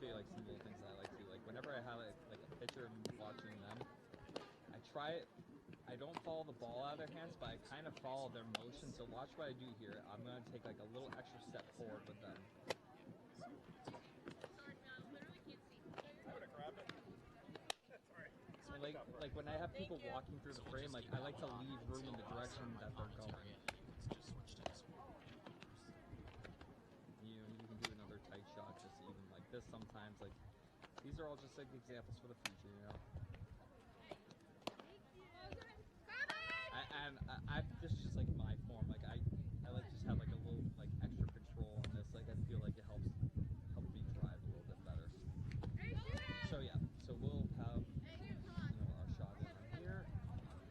show you like some little things that I like to do. Like whenever I have like a pitcher and watching them, I try it. I don't follow the ball out of their hands, but I kind of follow their motion. So watch what I do here. I'm gonna take like a little extra step forward with them. So like when I have people walking through the frame, like I like to leave room in the direction that they're going. You can do another tight shot just even like this sometimes. Like these are all just like examples for the future, you know. This is just like my form. Like I like just have like a little like extra control on this. Like I feel like it helps me drive a little bit better. So yeah, so we'll have our shot in here.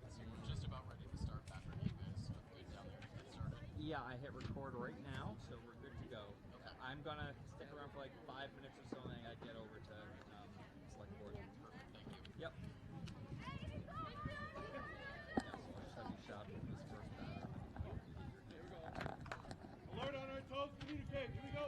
So we're just about ready to start, Patrick. You guys good down there to get started? Yeah, I hit record right now, so we're good to go. Okay. I'm gonna stick around for like 5 minutes or so, and then I get over to select board. Perfect. Thank you. Yep. Shot with this first batter. Alert on our toes, communicate. Here we go.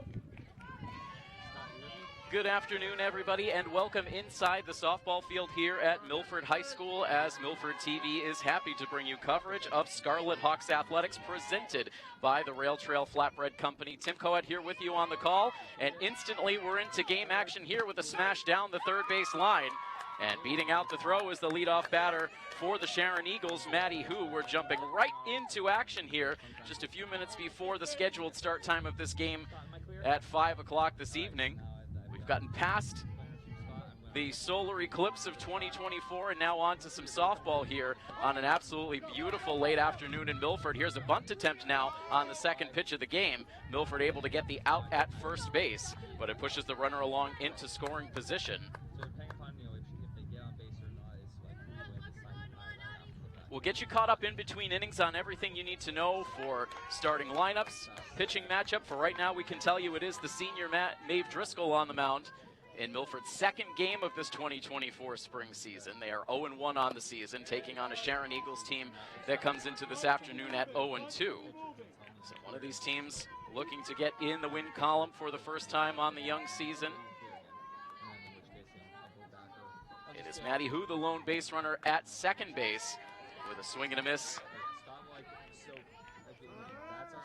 Good afternoon, everybody, and welcome inside the softball field here at Milford High School, as Milford TV is happy to bring you coverage of Scarlet Hawks Athletics presented by the Rail Trail Flatbread Company. Tim Coed here with you on the call, and instantly we're into game action here with a smash down the third base line. And beating out the throw is the leadoff batter for the Sharon Eagles, Maddie Hu. We're jumping right into action here just a few minutes before the scheduled start time of this game at 5 o'clock this evening. We've gotten past the solar eclipse of 2024 and now on to some softball here on an absolutely beautiful late afternoon in Milford. Here's a bunt attempt now on the second pitch of the game. Milford able to get the out at first base, but it pushes the runner along into scoring position. We'll get you caught up in between innings on everything you need to know for starting lineups, pitching matchup. For right now, we can tell you it is the senior Maeve Driscoll on the mound in Milford's second game of this 2024 spring season. They are 0-1 on the season, taking on a Sharon Eagles team that comes into this afternoon at 0-2. So one of these teams looking to get in the win column for the first time on the young season. It is Maddie Hu, the lone base runner at second base, with a swing and a miss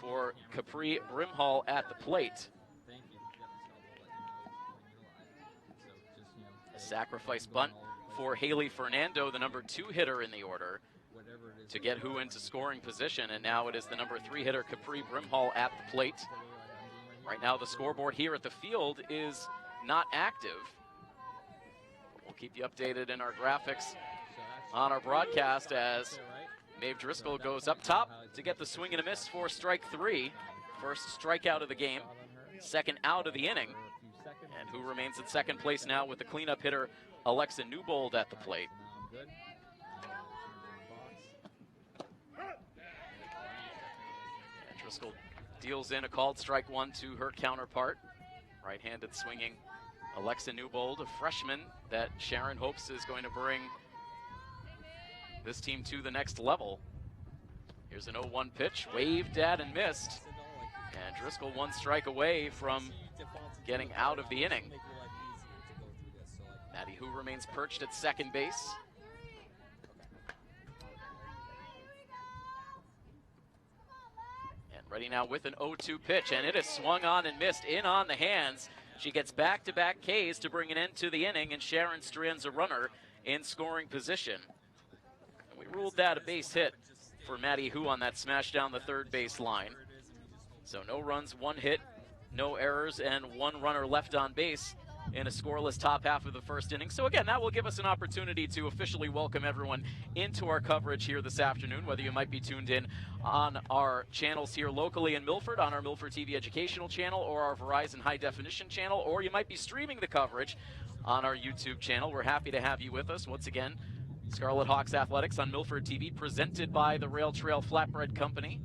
for Capri Brimhall at the plate. A sacrifice bunt for Haley Fernando, the number 2 hitter in the order, to get Hu into scoring position. And now it is the number 3 hitter, Capri Brimhall, at the plate. Right now the scoreboard here at the field is not active. We'll keep you updated in our graphics on our broadcast as Maeve Driscoll goes up top to get the swing and a miss for strike 3. First strikeout of the game, second out of the inning. And Hu remains in second place now with the cleanup hitter, Alexa Newbold, at the plate. And Driscoll deals in a called strike 1 to her counterpart, right-handed swinging Alexa Newbold, a freshman that Sharon hopes is going to bring this team to the next level. Here's an 0-1 pitch, waved at and missed. And Driscoll 1 strike away from getting out of the inning. Maddie Hu remains perched at second base. And ready now with an 0-2 pitch, and it is swung on and missed in on the hands. She gets back-to-back Ks to bring an end to the inning, and Sharon strands a runner in scoring position. We ruled that a base hit for Maddie Hu on that smash down the third base line. So no runs, 1 hit, no errors, and 1 runner left on base in a scoreless top half of the first inning. So again, that will give us an opportunity to officially welcome everyone into our coverage here this afternoon, whether you might be tuned in on our channels here locally in Milford, on our Milford TV educational channel, or our Verizon high definition channel, or you might be streaming the coverage on our YouTube channel. We're happy to have you with us once again. Scarlet Hawks Athletics on Milford TV, presented by the Rail Trail Flatbread Company.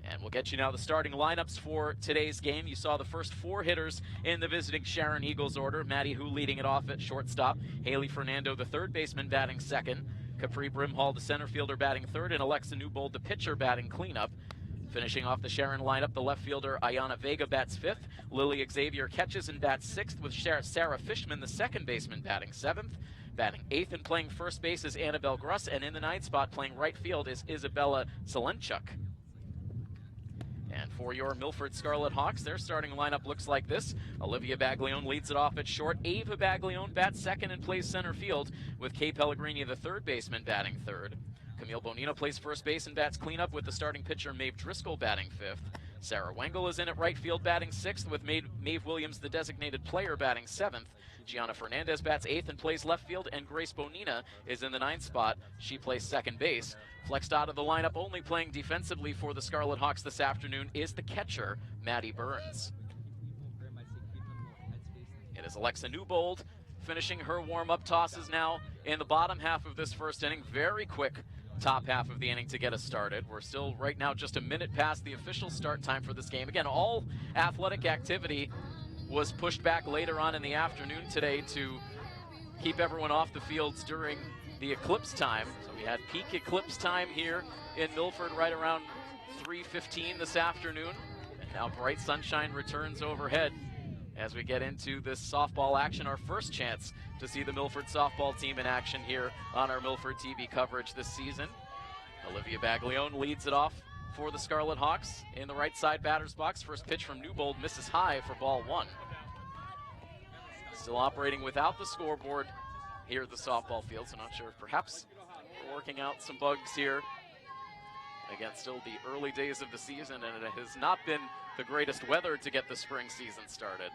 And we'll get you now the starting lineups for today's game. You saw the first 4 hitters in the visiting Sharon Eagles order. Maddie Hu leading it off at shortstop. Haley Fernando, the third baseman, batting second. Capri Brimhall, the center fielder, batting third. And Alexa Newbold, the pitcher, batting cleanup. Finishing off the Sharon lineup, the left fielder Ayana Vega bats 5th. Lily Xavier catches and bats 6th, with Sarah Fishman, the second baseman, batting 7th. Batting 8th and playing first base is Annabelle Gruss, and in the 9th spot playing right field is Isabella Zelenchuk. And for your Milford Scarlet Hawks, their starting lineup looks like this. Olivia Baglione leads it off at short. Ava Baglione bats 2nd and plays center field, with Kay Pellegrini, the third baseman, batting 3rd. Camille Bonino plays first base and bats cleanup, with the starting pitcher Maeve Driscoll batting 5th. Sarah Wengel is in at right field batting 6th, with Maeve Williams, the designated player, batting 7th. Gianna Fernandez bats 8th and plays left field, and Grace Bonina is in the 9th spot. She plays second base. Flexed out of the lineup, only playing defensively for the Scarlet Hawks this afternoon, is the catcher, Maddie Burns. It is Alexa Newbold finishing her warm-up tosses now in the bottom half of this first inning. Very quick top half of the inning to get us started. We're still right now just a minute past the official start time for this game. Again, all athletic activity was pushed back later on in the afternoon today to keep everyone off the fields during the eclipse time. So we had peak eclipse time here in Milford right around 3:15 this afternoon. And now bright sunshine returns overhead as we get into this softball action, our first chance to see the Milford softball team in action here on our Milford TV coverage this season. Olivia Baglione leads it off for the Scarlet Hawks in the right side batter's box. First pitch from Newbold misses high for ball 1. Still operating without the scoreboard here at the softball field, so not sure if perhaps we're working out some bugs here. Again, still the early days of the season, and it has not been the greatest weather to get the spring season started.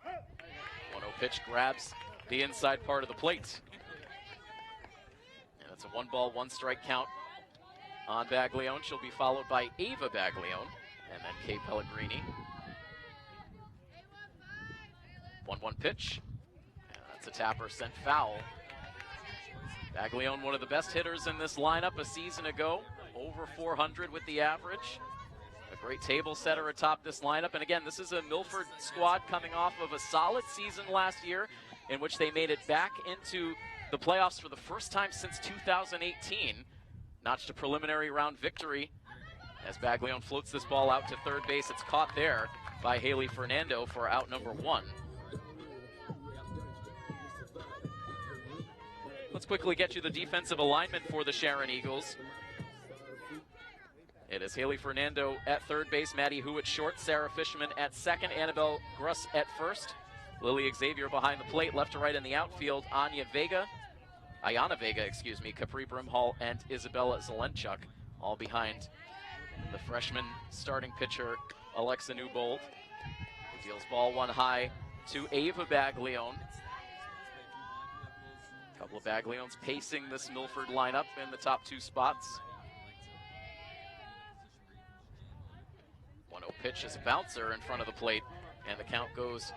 1-0 pitch grabs the inside part of the plate. And it's a 1-ball, 1-strike count on Baglione. She'll be followed by Ava Baglione and then Kay Pellegrini. 1-1 pitch. And that's a tapper sent foul. Baglione, one of the best hitters in this lineup a season ago. Over 400 with the average. A great table setter atop this lineup. And again, this is a Milford squad coming off of a solid season last year in which they made it back into the playoffs for the first time since 2018. Notched a preliminary round victory as Baglione floats this ball out to third base. It's caught there by Haley Fernando for out number 1. Let's quickly get you the defensive alignment for the Sharon Eagles. It is Haley Fernando at third base, Maddie Hu at short, Sarah Fishman at second, Annabelle Gruss at first, Lily Xavier behind the plate, left to right in the outfield, Ayana Vega, Capri Brimhall, and Isabella Zelenchuk, all behind the freshman starting pitcher, Alexa Newbold. Deals ball 1 high to Ava Baglione. A couple of Bagliones pacing this Milford lineup in the top 2 spots. 1-0 pitch is a bouncer in front of the plate, and the count goes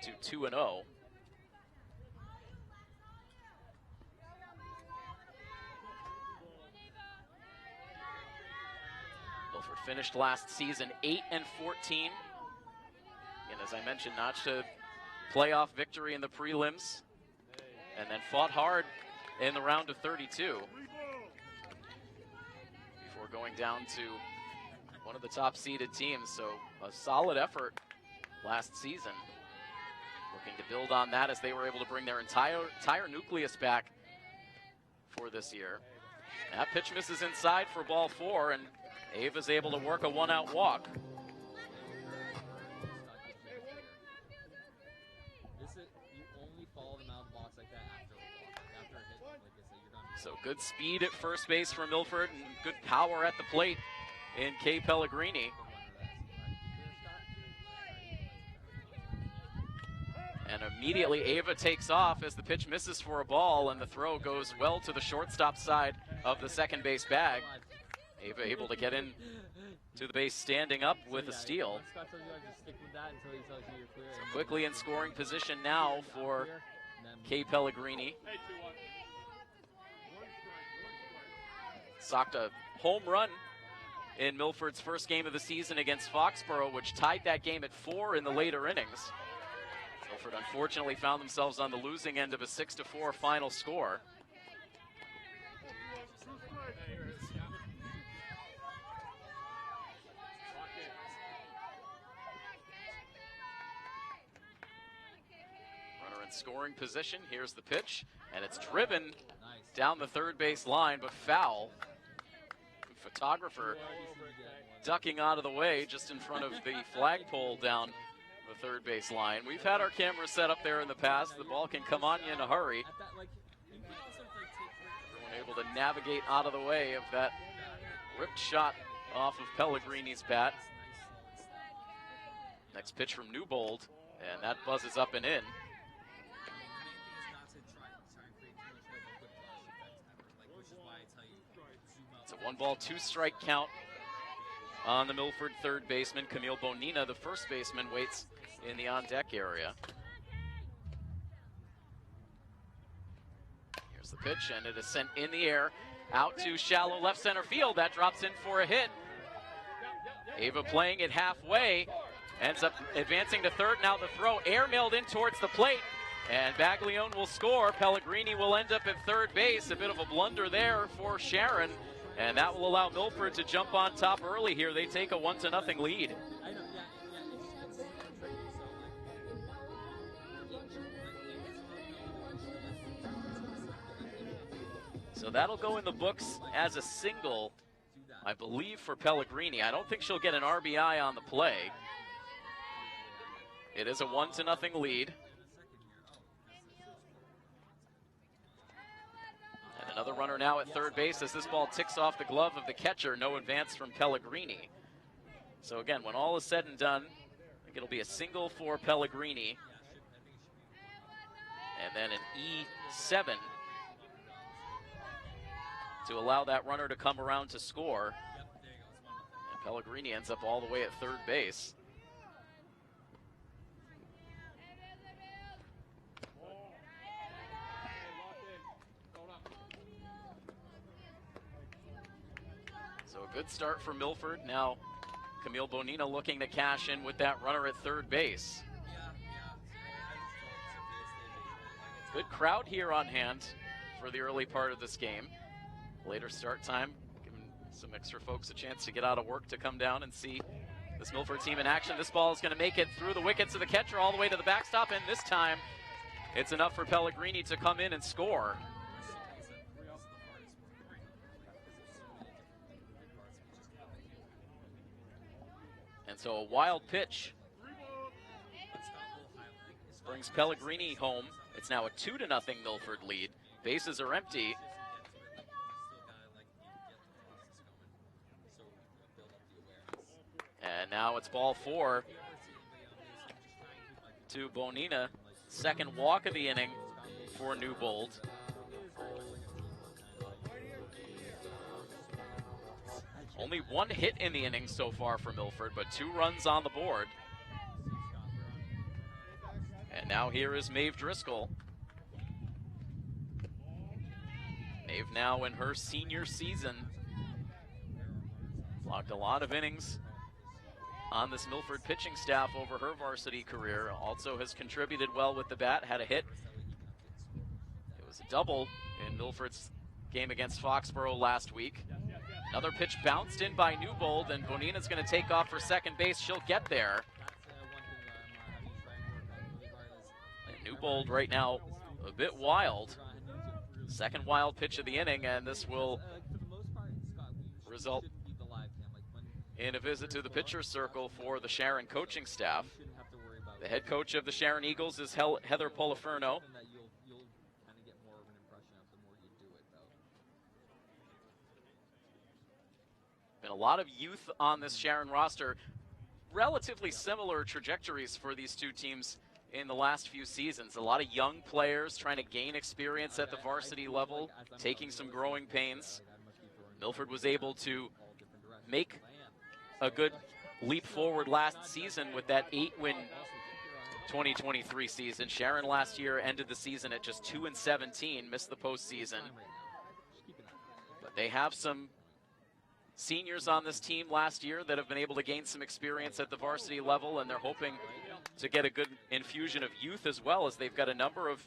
to 2-0. Milford finished last season 8-14. And as I mentioned, notched a playoff victory in the prelims, and then fought hard in the round of 32 before going down to one of the top seeded teams. So a solid effort last season. Looking to build on that as they were able to bring their entire nucleus back for this year. That pitch misses inside for ball 4, and Ava's able to work a 1-out walk. So good speed at first base for Milford and good power at the plate in Kay Pellegrini. And immediately Ava takes off as the pitch misses for a ball, and the throw goes well to the shortstop side of the second base bag. Ava able to get in to the base standing up with a steal. So quickly in scoring position now for Kay Pellegrini. Socked a home run in Milford's first game of the season against Foxborough, which tied that game at 4 in the later innings. Milford unfortunately found themselves on the losing end of a 6-4 final score. in scoring position. Here's the pitch, and it's driven down the third base line, but foul. Photographer ducking out of the way just in front of the flagpole down the third base line. We've had our cameras set up there in the past. The ball can come on you in a hurry. Everyone able to navigate out of the way of that ripped shot off of Pellegrini's bat. Next pitch from Newbold, and that buzzes up and in. It's a 1-ball, 2-strike count on the Milford third baseman. Camille Bonina, the first baseman, waits in the on-deck area. Here's the pitch, and it is sent in the air out to shallow left center field. That drops in for a hit. Ava playing it halfway, ends up advancing to third. Now the throw airmailed in towards the plate, and Baglione will score. Pellegrini will end up at third base. A bit of a blunder there for Sharon, and that will allow Milford to jump on top early here. They take a 1-0 lead. So that'll go in the books as a single, I believe, for Pellegrini. I don't think she'll get an RBI on the play. It is a 1-0 lead. And another runner now at third base as this ball ticks off the glove of the catcher. No advance from Pellegrini. So again, when all is said and done, I think it'll be a single for Pellegrini. And then an E7 to allow that runner to come around to score. And Pellegrini ends up all the way at third base. So a good start for Milford. Now Camille Bonina looking to cash in with that runner at third base. Good crowd here on hand for the early part of this game. Later start time, giving some extra folks a chance to get out of work to come down and see this Milford team in action. This ball is going to make it through the wickets of the catcher all the way to the backstop, and this time it's enough for Pellegrini to come in and score. And so a wild pitch brings Pellegrini home. It's now a 2-0 Milford lead. Bases are empty. And now it's ball 4 to Bonina. Second walk of the inning for Newbold. Only one hit in the inning so far for Milford, but 2 runs on the board. And now here is Maeve Driscoll. Maeve now in her senior season. Logged a lot of innings on this Milford pitching staff over her varsity career. Also has contributed well with the bat, had a hit. It was a double in Milford's game against Foxborough last week. Another pitch bounced in by Newbold, and Bonina's going to take off for second base. She'll get there. And Newbold right now a bit wild. Second wild pitch of the inning, and this will result in a visit to the pitcher's circle for the Sharon coaching staff. The head coach of the Sharon Eagles is Heather Poliferno. Been a lot of youth on this Sharon roster. Relatively similar trajectories for these two teams in the last few seasons. A lot of young players trying to gain experience at the varsity level, taking some growing pains. Milford was able to make a good leap forward last season with that 8-win 2023 season. Sharon last year ended the season at just 2-17, missed the postseason. But they have some seniors on this team last year that have been able to gain some experience at the varsity level, and they're hoping to get a good infusion of youth as well, as they've got a number of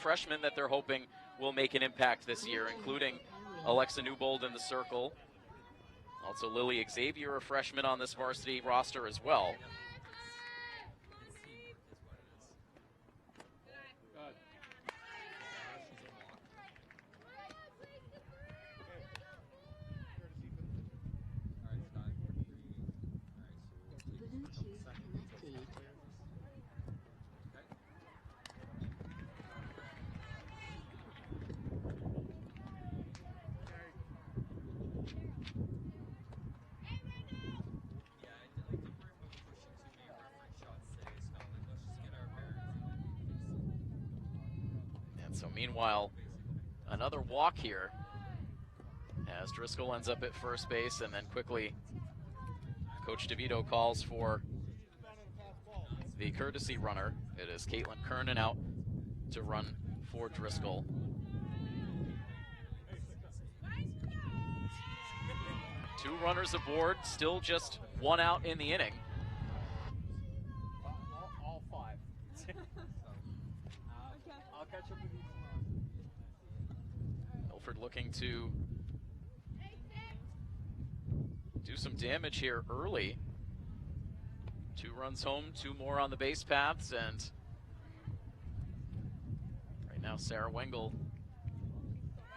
freshmen that they're hoping will make an impact this year, including Alexa Newbold in the circle. Also Lily Xavier, a freshman on this varsity roster as well. So meanwhile, another walk here as Driscoll ends up at first base, and then quickly Coach DeVito calls for the courtesy runner. It is Caitlin Kernan out to run for Driscoll. Two runners aboard, still just one out in the inning. All five. I'll catch up with you tomorrow. Milford looking to do some damage here early. 2 runs home, 2 more on the base paths, and right now Sarah Wengel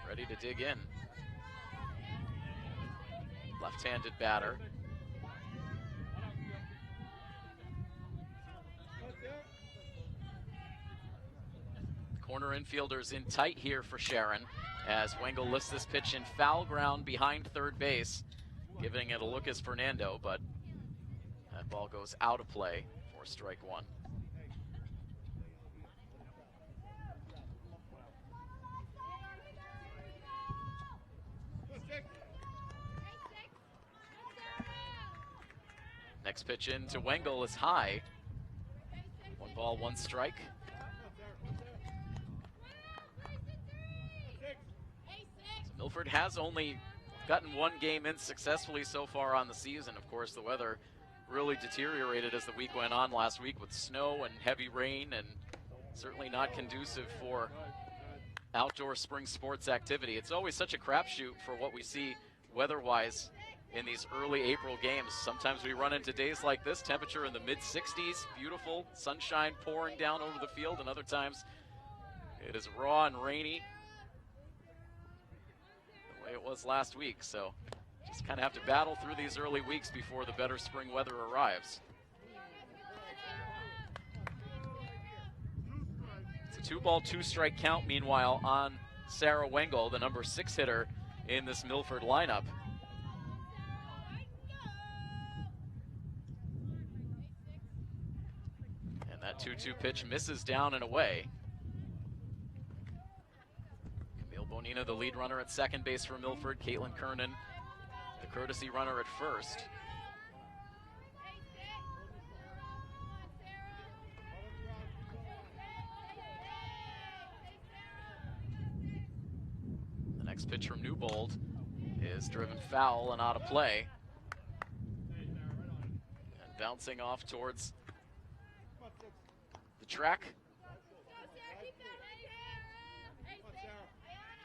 ready to dig in. Left-handed batter. Corner infielders in tight here for Sharon as Wengel lifts this pitch in foul ground behind third base, giving it a look as Fernando, but that ball goes out of play for strike 1. Next pitch in to Wengel is high. 1 ball, 1 strike. So Milford has only gotten 1 game in successfully so far on the season. Of course, the weather really deteriorated as the week went on last week with snow and heavy rain, and certainly not conducive for outdoor spring sports activity. It's always such a crapshoot for what we see weather-wise in these early April games. Sometimes we run into days like this, temperature in the mid-60s, beautiful, sunshine pouring down over the field, and other times it is raw and rainy, the way it was last week. So just kind of have to battle through these early weeks before the better spring weather arrives. It's a 2 ball, 2 strike count, meanwhile, on Sarah Wengel, the number 6 hitter in this Milford lineup. That 2-2 pitch misses down and away. Camille Bonina, the lead runner at second base for Milford. Caitlin Kernan, the courtesy runner at first. The next pitch from Newbold is driven foul and out of play. And bouncing off towards the track.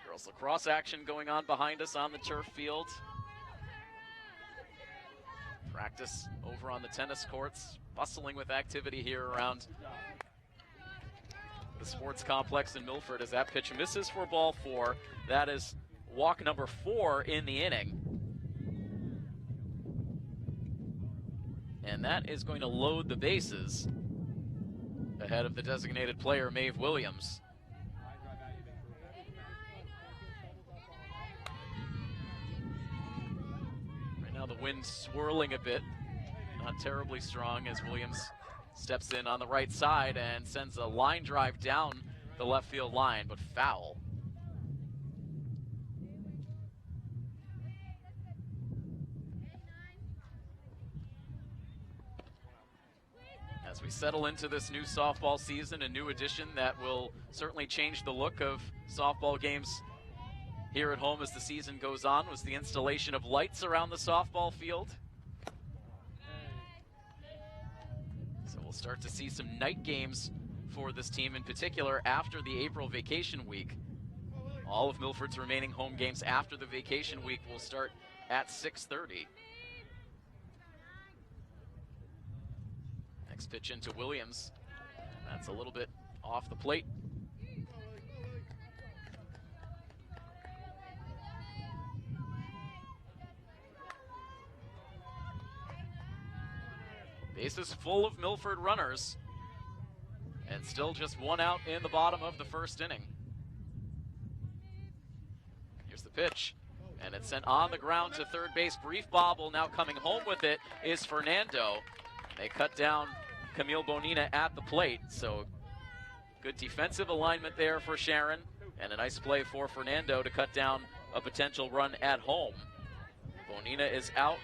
Girls lacrosse action going on behind us on the turf field. Practice over on the tennis courts, bustling with activity here around the sports complex in Milford as that pitch misses for ball 4. That is walk number 4 in the inning. And that is going to load the bases ahead of the designated player, Maeve Williams. Right now the wind swirling a bit, not terribly strong, as Williams steps in on the right side and sends a line drive down the left field line, but foul. As we settle into this new softball season, a new addition that will certainly change the look of softball games here at home as the season goes on, was the installation of lights around the softball field. So we'll start to see some night games for this team in particular after the April vacation week. All of Milford's remaining home games after the vacation week will start at 6:30. Next pitch into Williams. That's a little bit off the plate. Bases full of Milford runners, and still just 1 out in the bottom of the first inning. Here's the pitch, and it's sent on the ground to third base. Brief bobble. Now coming home with it is Fernando. They cut down Camille Bonina at the plate, so Good defensive alignment there for Sharon, and a nice play for Fernando to cut down a potential run at home. Bonina is out.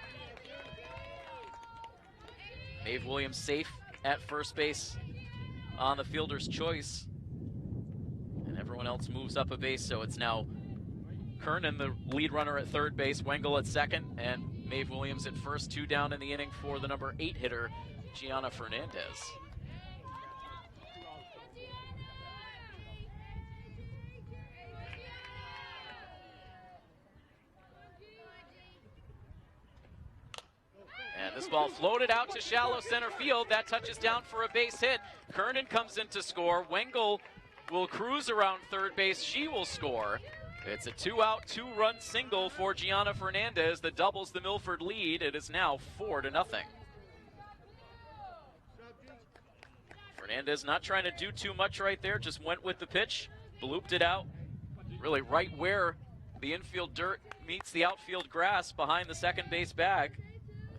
Maeve Williams safe at first base on the fielder's choice. And everyone else moves up a base, so it's now Kernan, the lead runner, at third base, Wengel at second, and Maeve Williams at first. 2 down in the inning for the number 8 hitter, Gianna Fernandez. And this ball floated out to shallow center field. That touches down for a base hit. Kernan comes in to score. Wengel will cruise around third base. She will score. It's a 2-out, 2-run single for Gianna Fernandez that doubles the Milford lead. It is now 4-0. Fernandez not trying to do too much right there, just went with the pitch, blooped it out, really right where the infield dirt meets the outfield grass behind the second base bag,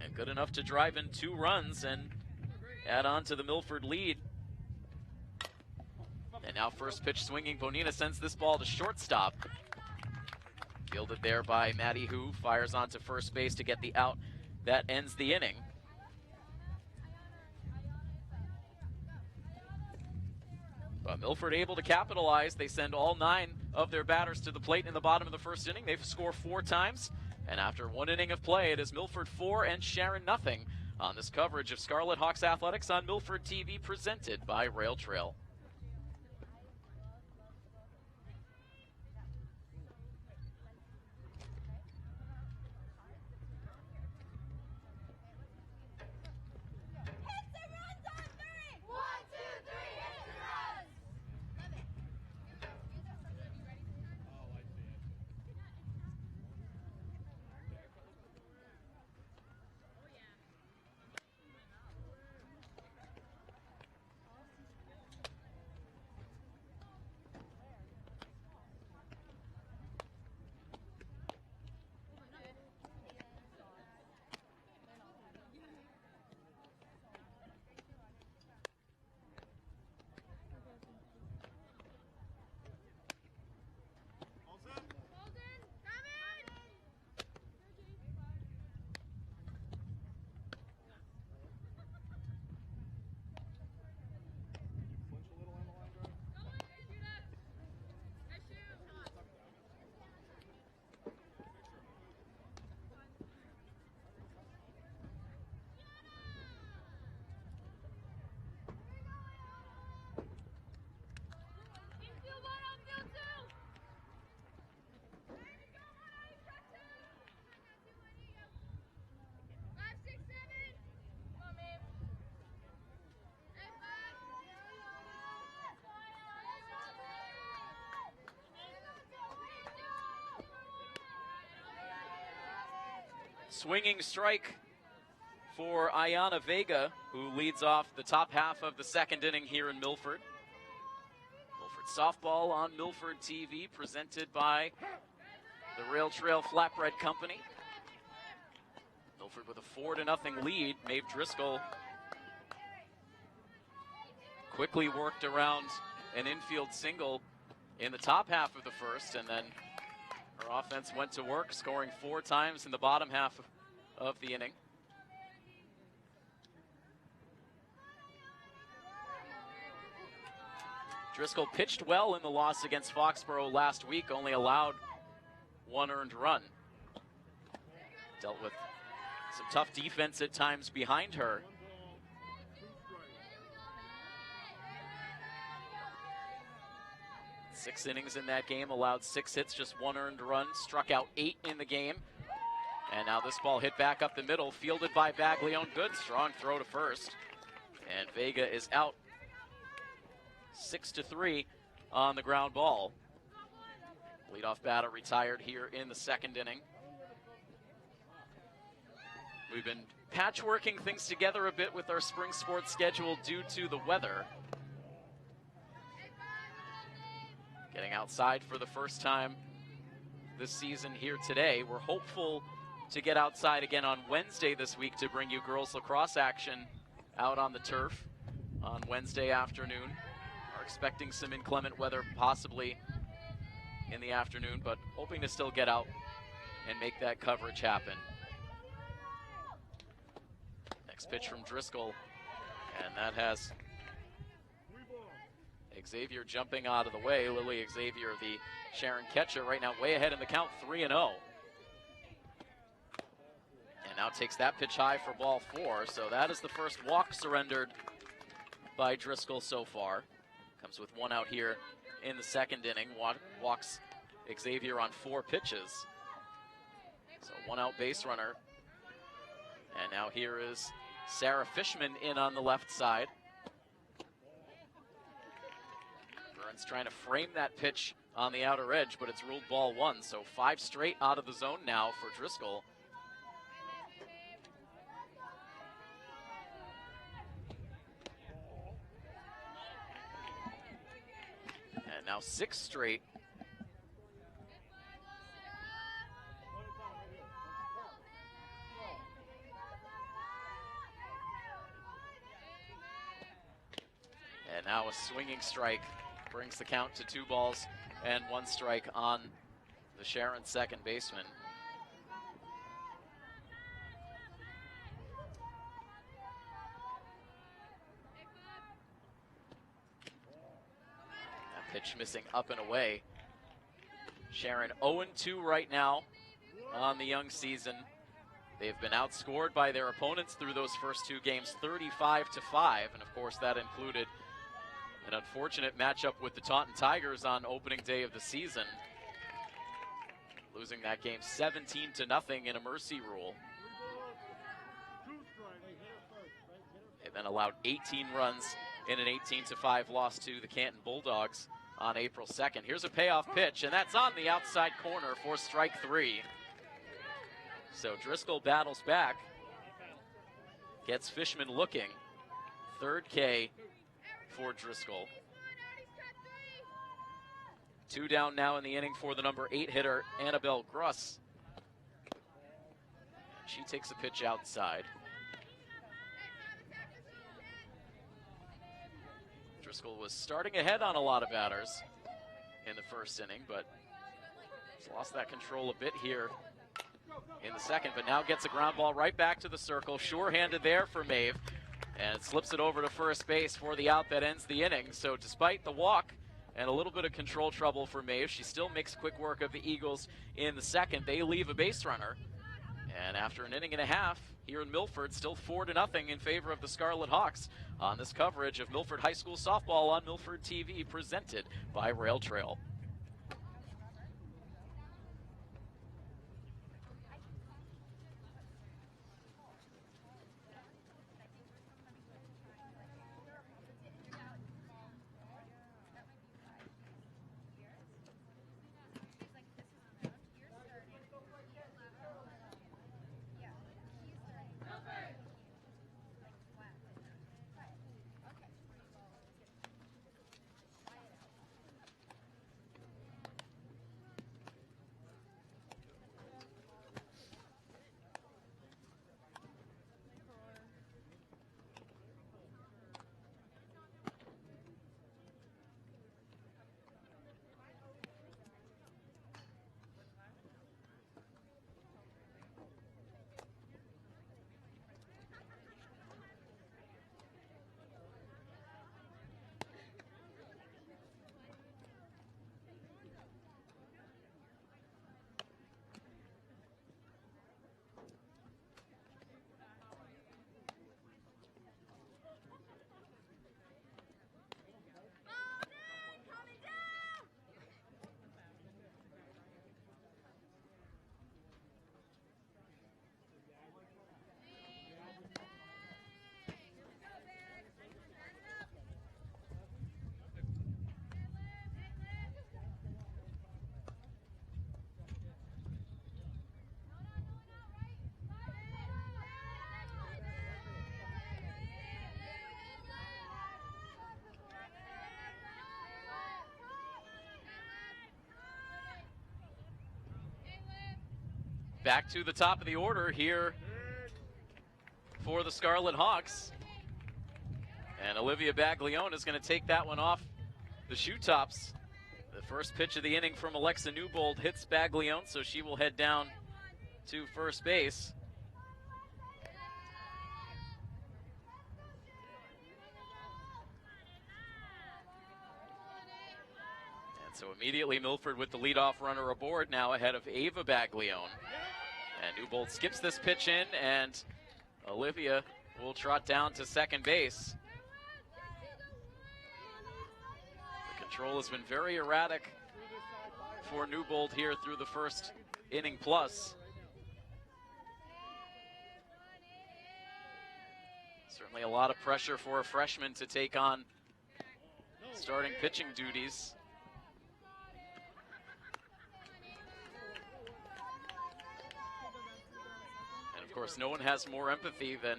and good enough to drive in 2 runs and add on to the Milford lead. And now first pitch swinging, Bonina sends this ball to shortstop. Fielded there by Maddie Hu, fires onto first base to get the out. That ends the inning. But Milford able to capitalize. They send all 9 of their batters to the plate in the bottom of the first inning. They've scored 4 times. And after 1 inning of play, it is Milford 4 and Sharon nothing on this coverage of Scarlet Hawks Athletics on Milford TV, presented by Rail Trail. Swinging strike for Ayana Vega, who leads off the top half of the second inning here in Milford. Milford softball on Milford TV, presented by the Rail Trail Flatbread Company. Milford with a 4-0 lead. Maeve Driscoll quickly worked around an infield single in the top half of the first, and then her offense went to work, scoring 4 times in the bottom half of the inning. Driscoll pitched well in the loss against Foxborough last week, only allowed 1 earned run. Dealt with some tough defense at times behind her. Six innings in that game, allowed 6 hits, just 1 earned run, struck out 8 in the game. And now this ball hit back up the middle, fielded by Baglione. Good, strong throw to first. And Vega is out 6-3 on the ground ball. Leadoff batter retired here in the second inning. We've been patchworking things together a bit with our spring sports schedule due to the weather. Getting outside for the first time this season here today. We're hopeful to get outside again on Wednesday this week to bring you girls lacrosse action out on the turf on Wednesday afternoon. Our expecting some inclement weather possibly in the afternoon, but hoping to still get out and make that coverage happen. Next pitch from Driscoll, and that has Xavier jumping out of the way. Lily Xavier, the Sharon catcher, right now way ahead in the count, 3-0. And now takes that pitch high for ball 4. So that is the first walk surrendered by Driscoll so far. Comes with 1 out here in the second inning. Walks Xavier on 4 pitches. So 1 out base runner. And now here is Sarah Fishman in on the left side. Burns trying to frame that pitch on the outer edge, but it's ruled ball 1. So 5 straight out of the zone now for Driscoll. And now 6 straight. And now a swinging strike brings the count to 2 balls and 1 strike on the Sharon second baseman. That pitch missing up and away. Sharon 0-2 right now on the young season. They've been outscored by their opponents through those first 2 games, 35-5, and of course that included an unfortunate matchup with the Taunton Tigers on opening day of the season, losing that game 17-0 in a mercy rule. They then allowed 18 runs in an 18-5 loss to the Canton Bulldogs on April 2nd. Here's a payoff pitch, and that's on the outside corner for strike 3. So Driscoll battles back, gets Fishman looking. 3rd K for Driscoll. 2 down now in the inning for the number 8 hitter, Annabelle Gruss. And she takes a pitch outside. Driscoll was starting ahead on a lot of batters in the first inning, but he's lost that control a bit here in the second, but now gets a ground ball right back to the circle. Sure-handed there for Maeve, and slips it over to first base for the out that ends the inning. So despite the walk and a little bit of control trouble for Maeve, she still makes quick work of the Eagles in the second. They leave a base runner, and after an inning and a half here in Milford, still 4-0 in favor of the Scarlet Hawks on this coverage of Milford High School softball on Milford TV, presented by Rail Trail. Back to the top of the order here for the Scarlet Hawks. And Olivia Baglione is going to take that one off the shoe tops. The first pitch of the inning from Alexa Newbold hits Baglione, so she will head down to first base. And so immediately Milford with the leadoff runner aboard, now ahead of Ava Baglione. And Newbold skips this pitch in, and Olivia will trot down to second base. The control has been very erratic for Newbold here through the first inning plus. Certainly a lot of pressure for a freshman to take on starting pitching duties. And of course, no one has more empathy than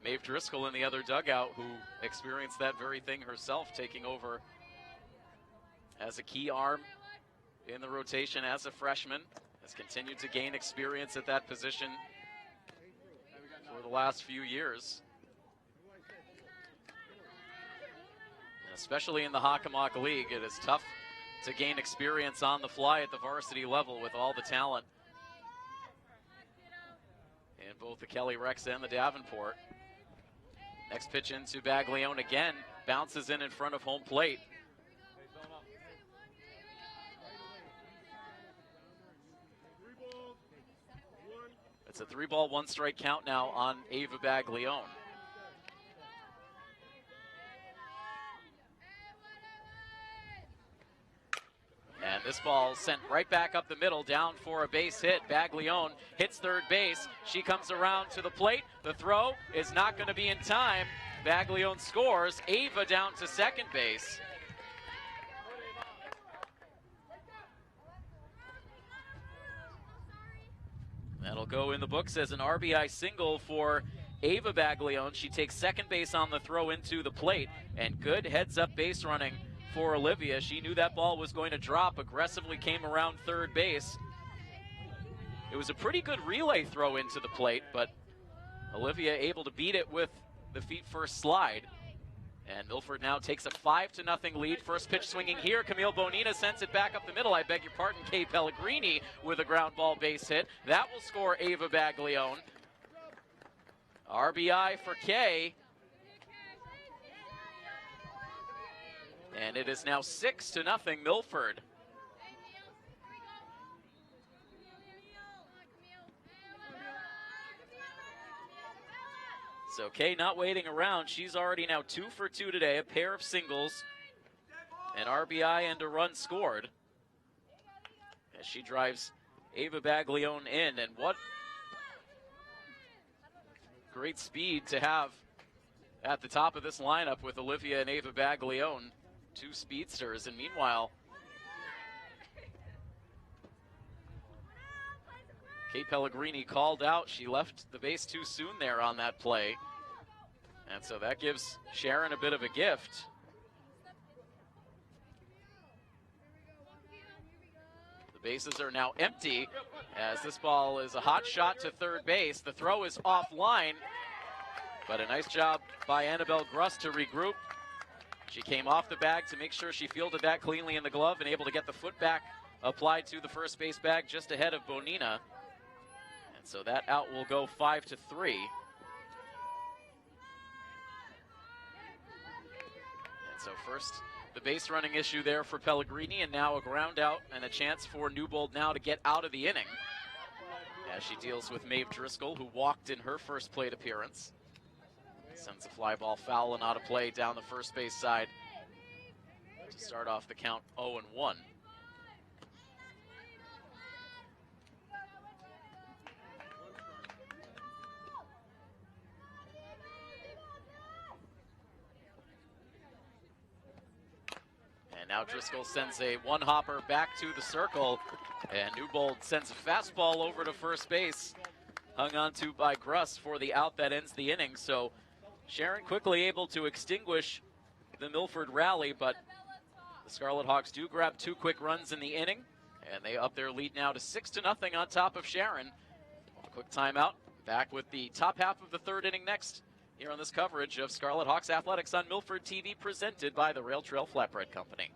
Maeve Driscoll in the other dugout, who experienced that very thing herself, taking over as a key arm in the rotation as a freshman. Has continued to gain experience at that position for the last few years. And especially in the Hockomock League, it is tough to gain experience on the fly at the varsity level with all the talent in both the Kelly Rex and the Davenport. Next pitch into Baglione again, bounces in front of home plate. It's a 3-ball, 1-strike count now on Ava Baglione. And this ball sent right back up the middle, down for a base hit. Baglione hits third base. She comes around to the plate. The throw is not going to be in time. Baglione scores. Ava down to second base. That'll go in the books as an RBI single for Ava Baglione. She takes second base on the throw into the plate, and good heads-up base running for Olivia. She knew that ball was going to drop, aggressively came around third base. It was a pretty good relay throw into the plate, but Olivia able to beat it with the feet-first slide. And Milford now takes a 5-0 lead. First pitch swinging here. Camille Bonina sends it back up the middle. I beg your pardon, Kay Pellegrini with a ground ball base hit. That will score Ava Baglione. RBI for Kay. And it is now 6-0 Milford. So Kay not waiting around. She's already now 2 for 2 today. A pair of singles, an RBI, and a run scored as she drives Ava Baglione in. And what great speed to have at the top of this lineup with Olivia and Ava Baglione, 2 speedsters. And meanwhile, Kate Pellegrini called out. She left the base too soon there on that play. And so that gives Sharon a bit of a gift. The bases are now empty as this ball is a hot shot to third base. The throw is offline, but a nice job by Annabelle Gruss to regroup. She came off the bag to make sure she fielded that cleanly in the glove and able to get the foot back applied to the first base bag just ahead of Bonina. And so that out will go 5-3. And so first, the base running issue there for Pellegrini, and now a ground out and a chance for Newbold now to get out of the inning as she deals with Maeve Driscoll, who walked in her first plate appearance. Sends a fly ball foul and out of play down the first base side to start off the count 0-1. And now Driscoll sends a one-hopper back to the circle, and Newbold sends a fastball over to first base, hung on to by Gruss for the out that ends the inning. So Sharon quickly able to extinguish the Milford rally, but the Scarlet Hawks do grab 2 quick runs in the inning, and they up their lead now to 6-0 on top of Sharon. A quick timeout. Back with the top half of the third inning next here on this coverage of Scarlet Hawks Athletics on Milford TV, presented by the Rail Trail Flatbread Company.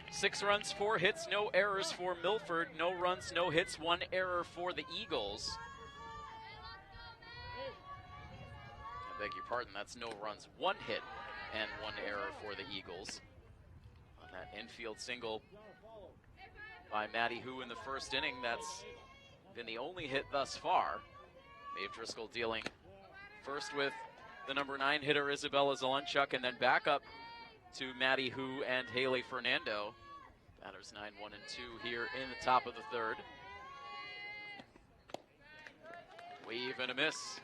Six runs, 4 hits, no errors for Milford. No runs, no hits, 1 error for the Eagles. I beg your pardon, that's no runs, 1 hit, and 1 error for the Eagles. On that infield single by Maddie Hu in the first inning, that's been the only hit thus far. Maeve Driscoll dealing first with the number 9 hitter, Isabella Zelenchuk, and then back up to Maddie Hu and Haley Fernando. Batters 9, 1, and 2 here in the top of the third. Wave and a miss.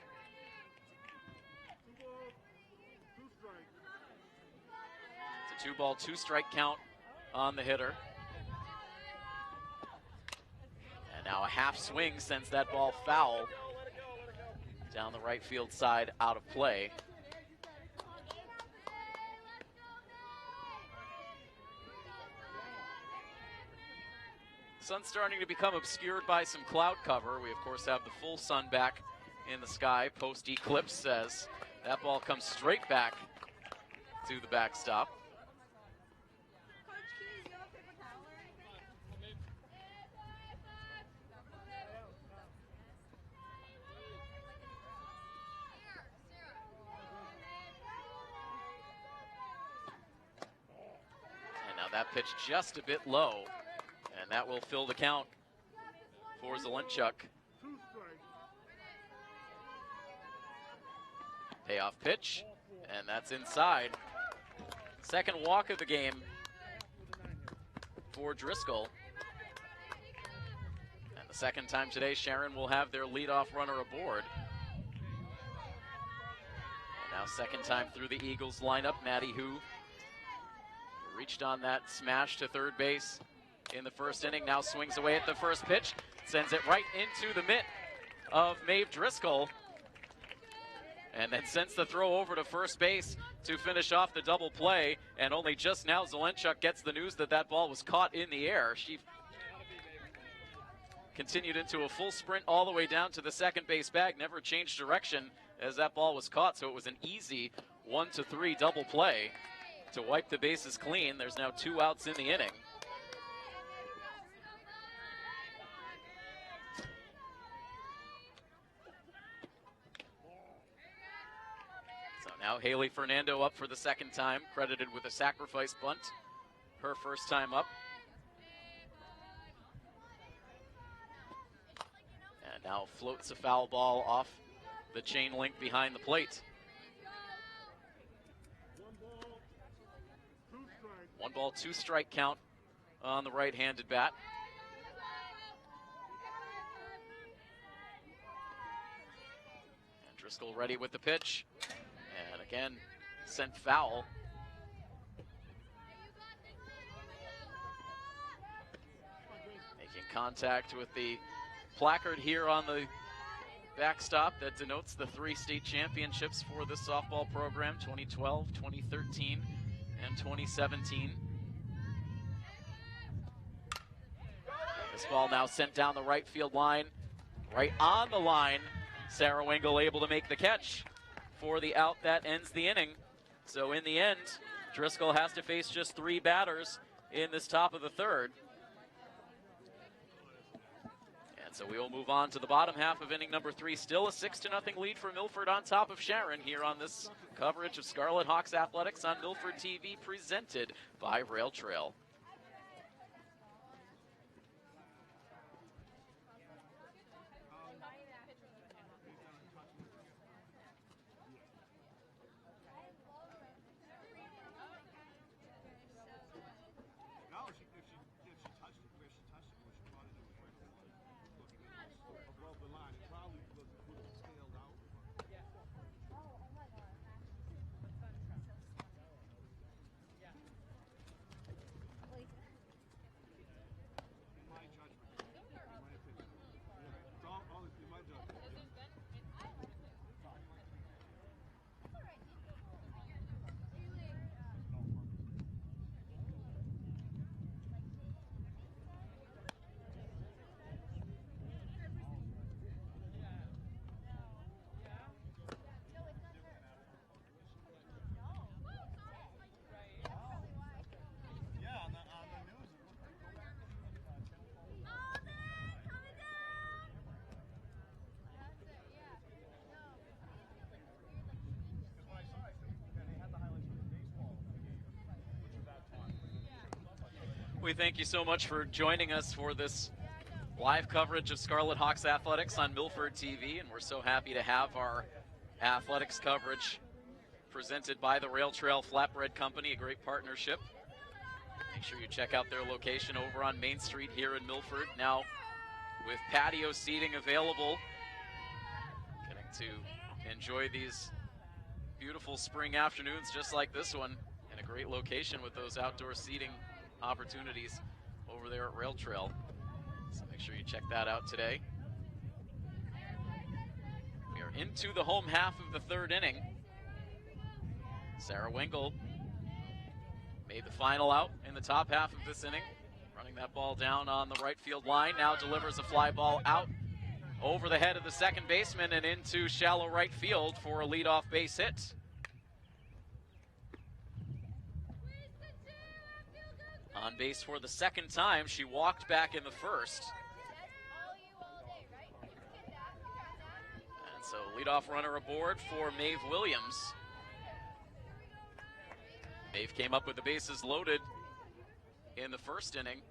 It's a 2-ball, 2-strike count on the hitter. And now a half swing sends that ball foul down the right field side, out of play. Sun's starting to become obscured by some cloud cover. We, of course, have the full sun back in the sky post-eclipse as that ball comes straight back to the backstop. And now that pitch just a bit low. And that will fill the count for Zelenchuk. Payoff pitch, and that's inside. Second walk of the game for Driscoll. And the second time today, Sharon will have their leadoff runner aboard. And now second time through the Eagles lineup, Maddie Hu reached on that smash to third base in the first inning, now swings away at the first pitch, sends it right into the mitt of Maeve Driscoll, and then sends the throw over to first base to finish off the double play. And only just now Zelenchuk gets the news that that ball was caught in the air. She continued into a full sprint all the way down to the second base bag, never changed direction as that ball was caught, so it was an easy 1-3 double play to wipe the bases clean. There's now 2 outs in the inning. Now Haley Fernando up for the second time, credited with a sacrifice bunt, her first time up. And now floats a foul ball off the chain link behind the plate. 1-ball, 2-strike count on the right-handed bat. And Driscoll ready with the pitch. And again, sent foul. Making contact with the placard here on the backstop that denotes the 3 state championships for this softball program, 2012, 2013, and 2017. This ball now sent down the right field line, right on the line. Sarah Wingle able to make the catch for the out that ends the inning. So in the end, Driscoll has to face just 3 batters in this top of the third. And so we will move on to the bottom half of inning number 3. Still a 6-0 lead for Milford on top of Sharon here on this coverage of Scarlet Hawks Athletics on Milford TV, presented by Rail Trail. We thank you so much for joining us for this live coverage of Scarlet Hawks Athletics on Milford TV, and we're so happy to have our athletics coverage presented by the Rail Trail Flatbread Company, a great partnership. Make sure you check out their location over on Main Street here in Milford, now with patio seating available. Getting to enjoy these beautiful spring afternoons just like this one, in a great location with those outdoor seating opportunities over there at Rail Trail. So make sure you check that out today. We are into the home half of the third inning. Sarah Wingle made the final out in the top half of this inning, running that ball down on the right field line. Now delivers a fly ball out over the head of the second baseman and into shallow right field for a leadoff base hit. On base for the second time. She walked back in the first. And so leadoff runner aboard for Maeve Williams. Maeve came up with the bases loaded in the first inning.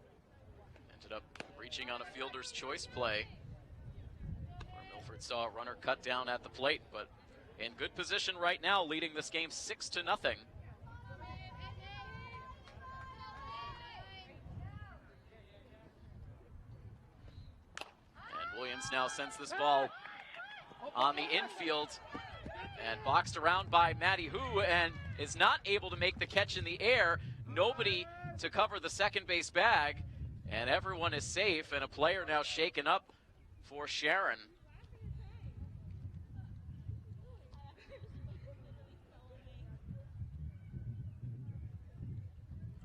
Ended up reaching on a fielder's choice play, where Milford saw a runner cut down at the plate, but in good position right now, leading this game 6-0. Williams now sends this ball on the infield and boxed around by Maddie Hu, and is not able to make the catch in the air. Nobody to cover the second base bag, and everyone is safe, and a player now shaken up for Sharon.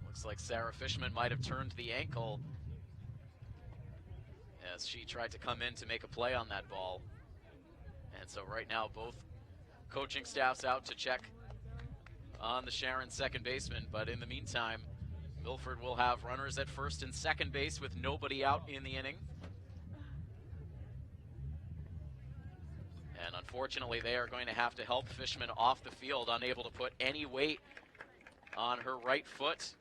Looks like Sarah Fishman might have turned the ankle as she tried to come in to make a play on that ball. And so right now both coaching staffs out to check on the Sharon second baseman, but in the meantime, Milford will have runners at first and second base with nobody out in the inning. And unfortunately, they are going to have to help Fishman off the field, unable to put any weight on her right foot.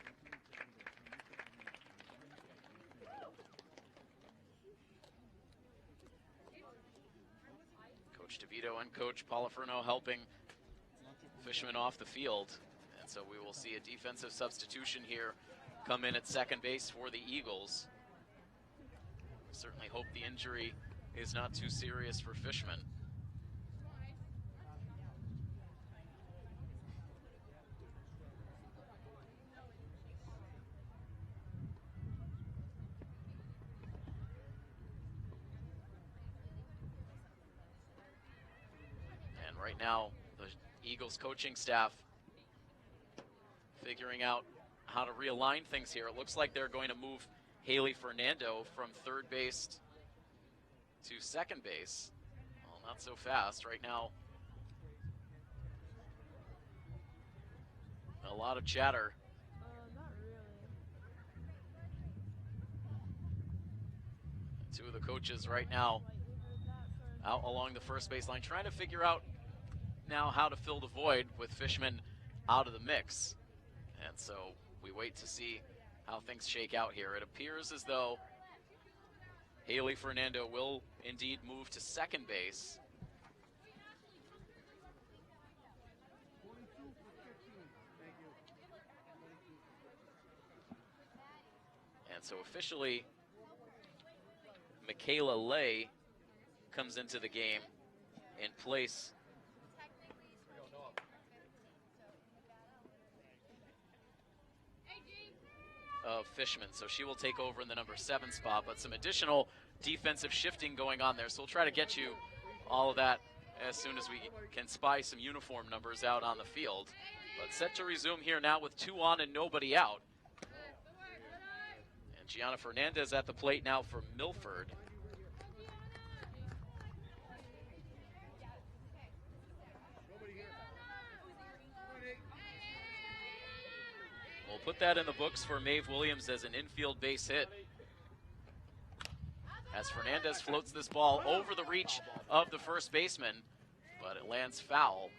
Coach DeVito and Coach Poliferno helping Fishman off the field. And so we will see a defensive substitution here come in at second base for the Eagles. Certainly hope the injury is not too serious for Fishman. right now, the Eagles coaching staff figuring out how to realign things here. It looks like they're going to move Haley Fernando from third base to second base. Well, not so fast right now. A lot of chatter. Not really. Two of the coaches right now out along the first baseline trying to figure out now how to fill the void with Fishman out of the mix. And so we wait to see how things shake out here. It appears as though Haley Fernando will indeed move to second base. And so officially, Michaela Lay comes into the game in place of Fishman. So she will take over in the number 7 spot, but some additional defensive shifting going on there. So we'll try to get you all of that as soon as we can spy some uniform numbers out on the field. But set to resume here now with 2 on and nobody out. And Gianna Fernandez at the plate now for Milford. We'll put that in the books for Maeve Williams as an infield base hit, as Fernandez floats this ball over the reach of the first baseman, but it lands foul.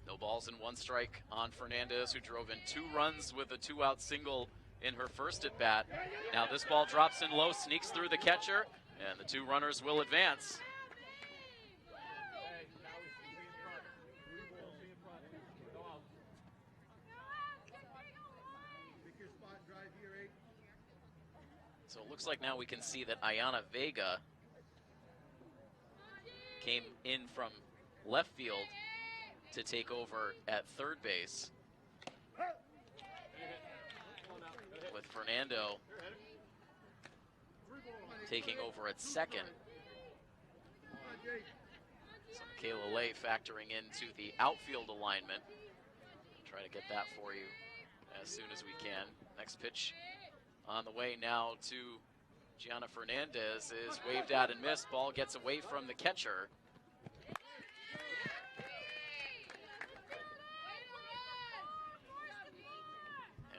No balls and 1 strike on Fernandez, who drove in 2 runs with a 2-out single in her first at bat. Now this ball drops in low, sneaks through the catcher, and the 2 runners will advance. So it looks like now we can see that Ayana Vega came in from left field to take over at third base, with Fernando taking over at second. So Michaela Lay factoring into the outfield alignment. Try to get that for you as soon as we can. Next pitch on the way now to Gianna Fernandez is waved at and missed. Ball gets away from the catcher.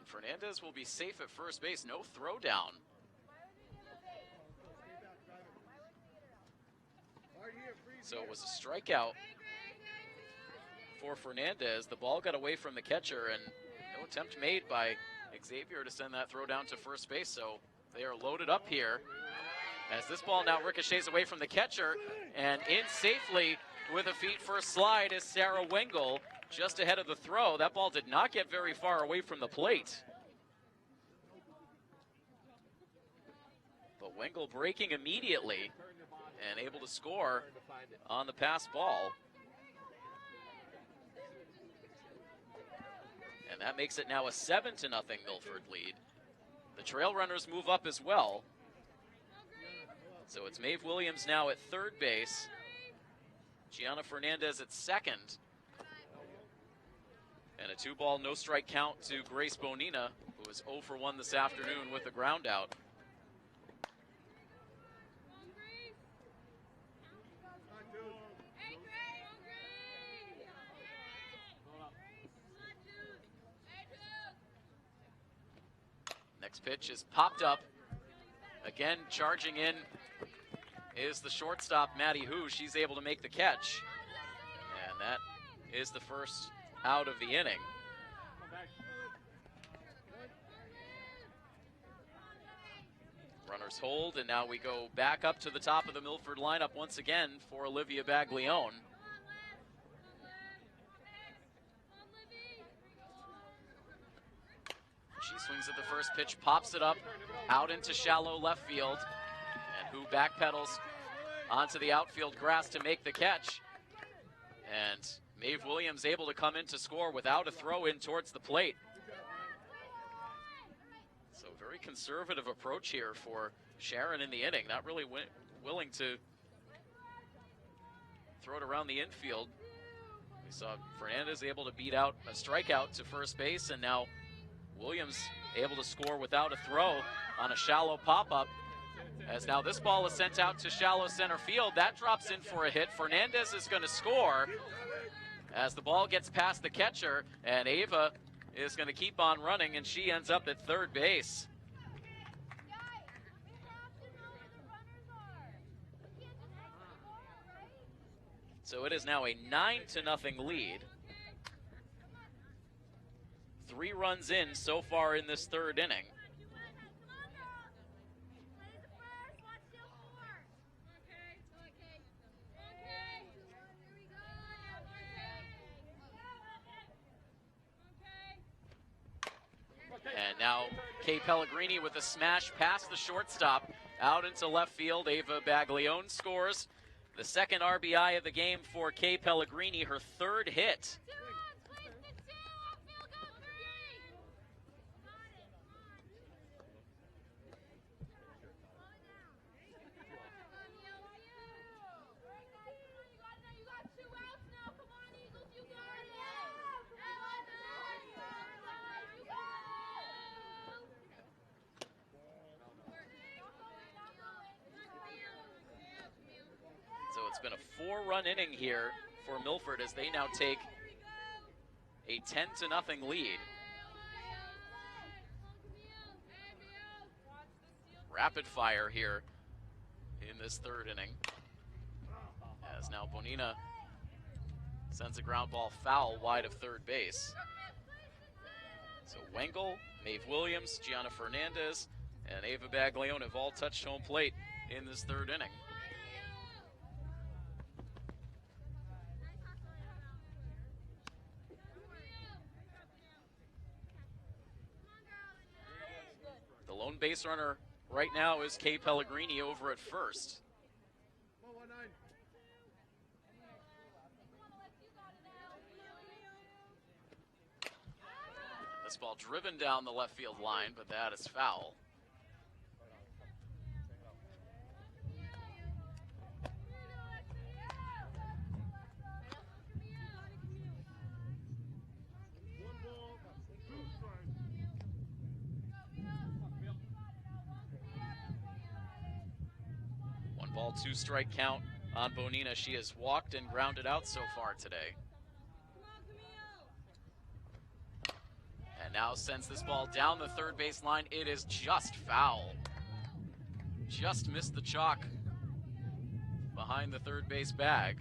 Fernandez will be safe at first base, no throw down. So it was a strikeout for Fernandez. The ball got away from the catcher and no attempt made by Xavier to send that throw down to first base. So they are loaded up here as this ball now ricochets away from the catcher, and in safely with a feet first slide is Sarah Wengel just ahead of the throw. That ball did not get very far away from the plate. But Wengel breaking immediately and able to score on the pass ball. And that makes it now a 7-0 Milford lead. The trail runners move up as well. So it's Maeve Williams now at third base, Gianna Fernandez at second, and a 2-ball, no-strike count to Grace Bonina, who was 0 for 1 this afternoon with a ground out. Next pitch is popped up. Again, charging in is the shortstop, Maddie Hu. She's able to make the catch. And that is the first out of the inning. Runners hold, and now we go back up to the top of the Milford lineup once again for Olivia Baglione. She swings at the first pitch, pops it up, out into shallow left field, and Hu backpedals onto the outfield grass to make the catch. And Maeve Williams able to come in to score without a throw in towards the plate. So very conservative approach here for Sharon in the inning. Not really willing to throw it around the infield. We saw Fernandez able to beat out a strikeout to first base, and now Williams able to score without a throw on a shallow pop-up. As now this ball is sent out to shallow center field. That drops in for a hit. Fernandez is going to score as the ball gets past the catcher, and Ava is going to keep on running, and she ends up at third base. So it is now a 9-0 lead. 3 runs in so far in this third inning. And now Kay Pellegrini with a smash past the shortstop out into left field. Ava Baglione scores the second RBI of the game for Kay Pellegrini, her third hit. So it's been a 4-run inning here for Milford as they now take a 10-0 lead. Rapid fire here in this third inning. As now Bonina sends a ground ball foul wide of third base. So Wengel, Maeve Williams, Gianna Fernandez, and Ava Baglione have all touched home plate in this third inning. The lone base runner right now is Kay Pellegrini over at first. This ball driven down the left field line, but that is foul. Ball 2-strike count on Bonina. She has walked and grounded out so far today. And now sends this ball down the third base line. It is just foul. Just missed the chalk behind the third base bag.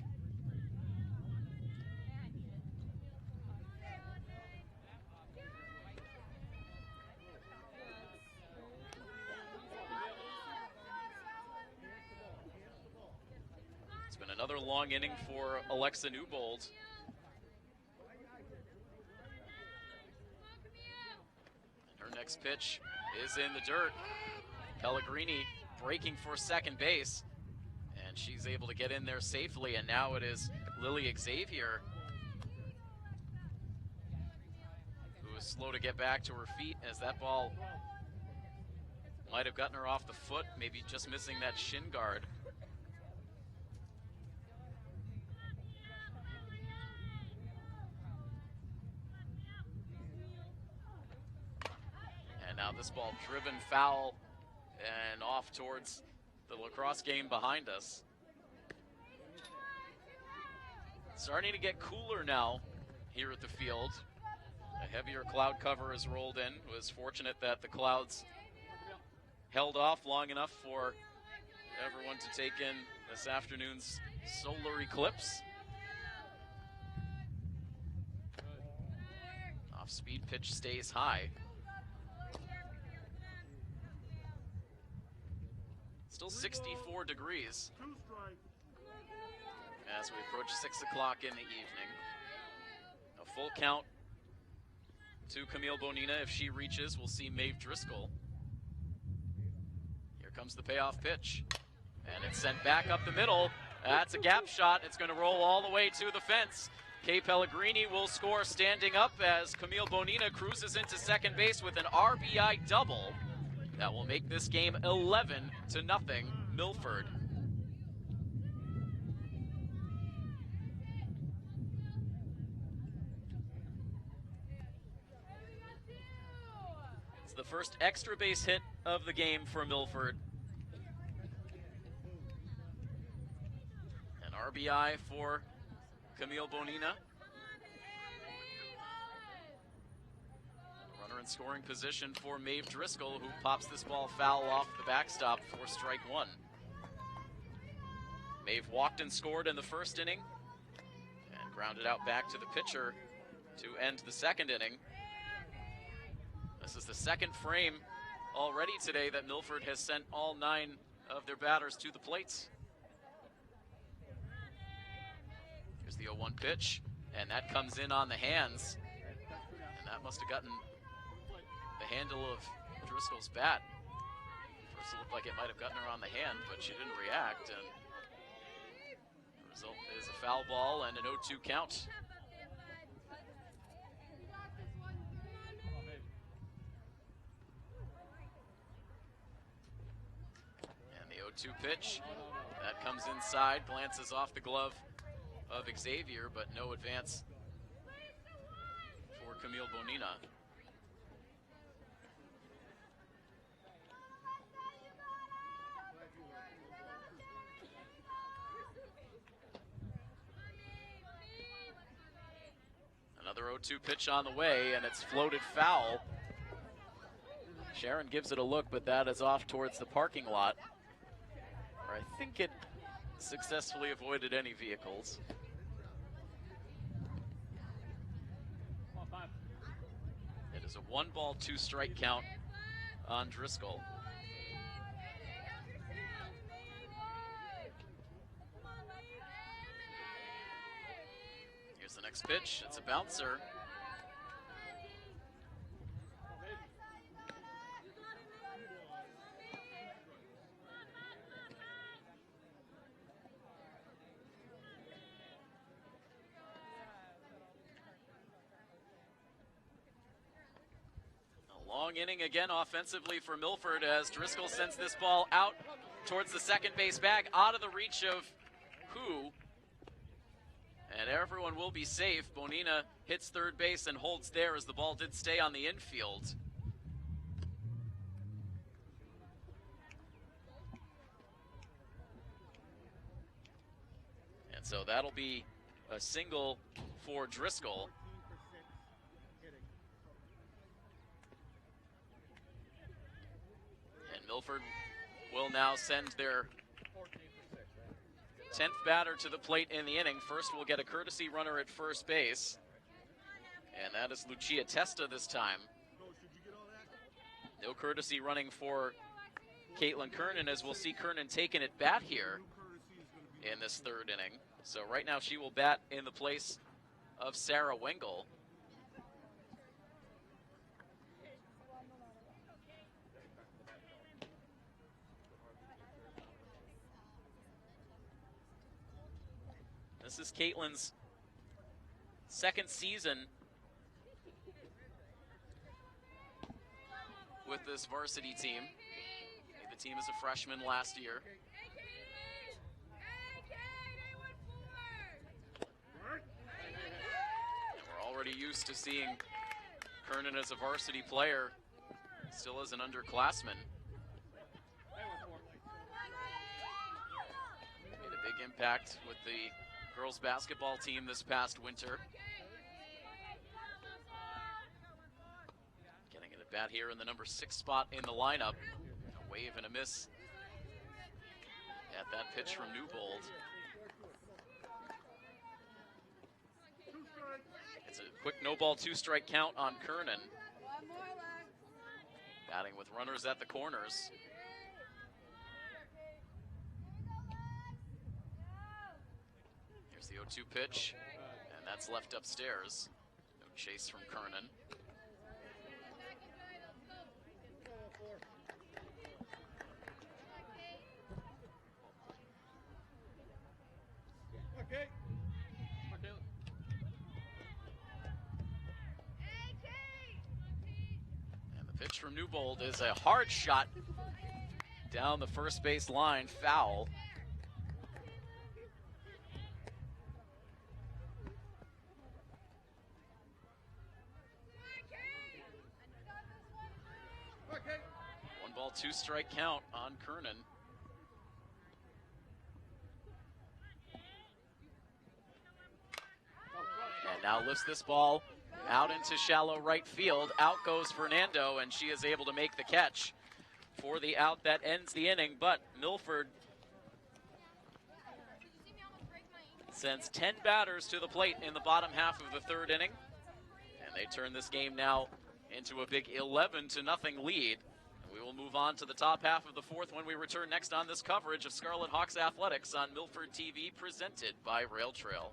Another long inning for Alexa Newbold. And her next pitch is in the dirt. Pellegrini breaking for second base, and she's able to get in there safely, and now it is Lily Xavier who is slow to get back to her feet as that ball might have gotten her off the foot, maybe just missing that shin guard. Now this ball driven foul and off towards the lacrosse game behind us. Starting to get cooler now here at the field. A heavier cloud cover has rolled in. It was fortunate that the clouds held off long enough for everyone to take in this afternoon's solar eclipse. Off-speed pitch stays high. Still 64 degrees as we approach 6 o'clock in the evening. A full count to Camille Bonina. If she reaches, we'll see Maeve Driscoll. Here comes the payoff pitch. And it's sent back up the middle. That's a gap shot. It's going to roll all the way to the fence. Kay Pellegrini will score standing up as Camille Bonina cruises into second base with an RBI double. That will make this game 11-0, Milford. It's the first extra base hit of the game for Milford. An RBI for Camille Bonina. Runner in scoring position for Maeve Driscoll, who pops this ball foul off the backstop for strike one. Maeve walked and scored in the first inning and grounded out back to the pitcher to end the second inning. This is the second frame already today that Milford has sent all 9 of their batters to the plates. Here's the 0-1 pitch, and that comes in on the hands. And that must have gotten the handle of Driscoll's bat. First it looked like it might have gotten her on the hand, but she didn't react. And the result is a foul ball and an 0-2 count. And the 0-2 pitch, that comes inside, glances off the glove of Xavier, but no advance for Camille Bonina. Another 0-2 pitch on the way, and it's floated foul. Sharon gives it a look, but that is off towards the parking lot, where I think it successfully avoided any vehicles. It is a 1-ball, 2-strike count on Driscoll. Here's the next pitch. It's a bouncer. Long inning again offensively for Milford as Driscoll sends this ball out towards the second base bag, out of the reach of Who. And everyone will be safe. Bonina hits third base and holds there as the ball did stay on the infield. And so that'll be a single for Driscoll. Milford will now send their 10th batter to the plate in the inning. First, we'll get a courtesy runner at first base, and that is Lucia Testa this time. No courtesy running for Caitlin Kernan, as we'll see Kernan taking it bat here in this third inning. So right now she will bat in the place of Sarah Wengel. This is Caitlin's second season with this varsity team. The team as a freshman last year. And we're already used to seeing Kernan as a varsity player, still as an underclassman. Made a big impact with the girls basketball team this past winter. Getting it at bat here in the number 6 spot in the lineup. A wave and a miss at that pitch from Newbold. It's a quick no-ball, 2-strike count on Kernan. Batting with runners at the corners. The 0-2 pitch, and that's left upstairs. No chase from Kernan. Pitch from Newbold is a hard shot down the first base line, foul. One ball, two strike count on Kernan. And now lifts this ball out into shallow right field. Out goes Fernando, and she is able to make the catch for the out that ends the inning. But Milford sends 10 batters to the plate in the bottom half of the third inning. And they turn this game now into a big 11-0 lead. We will move on to the top half of the fourth when we return next on this coverage of Scarlet Hawks Athletics on Milford TV, presented by Rail Trail.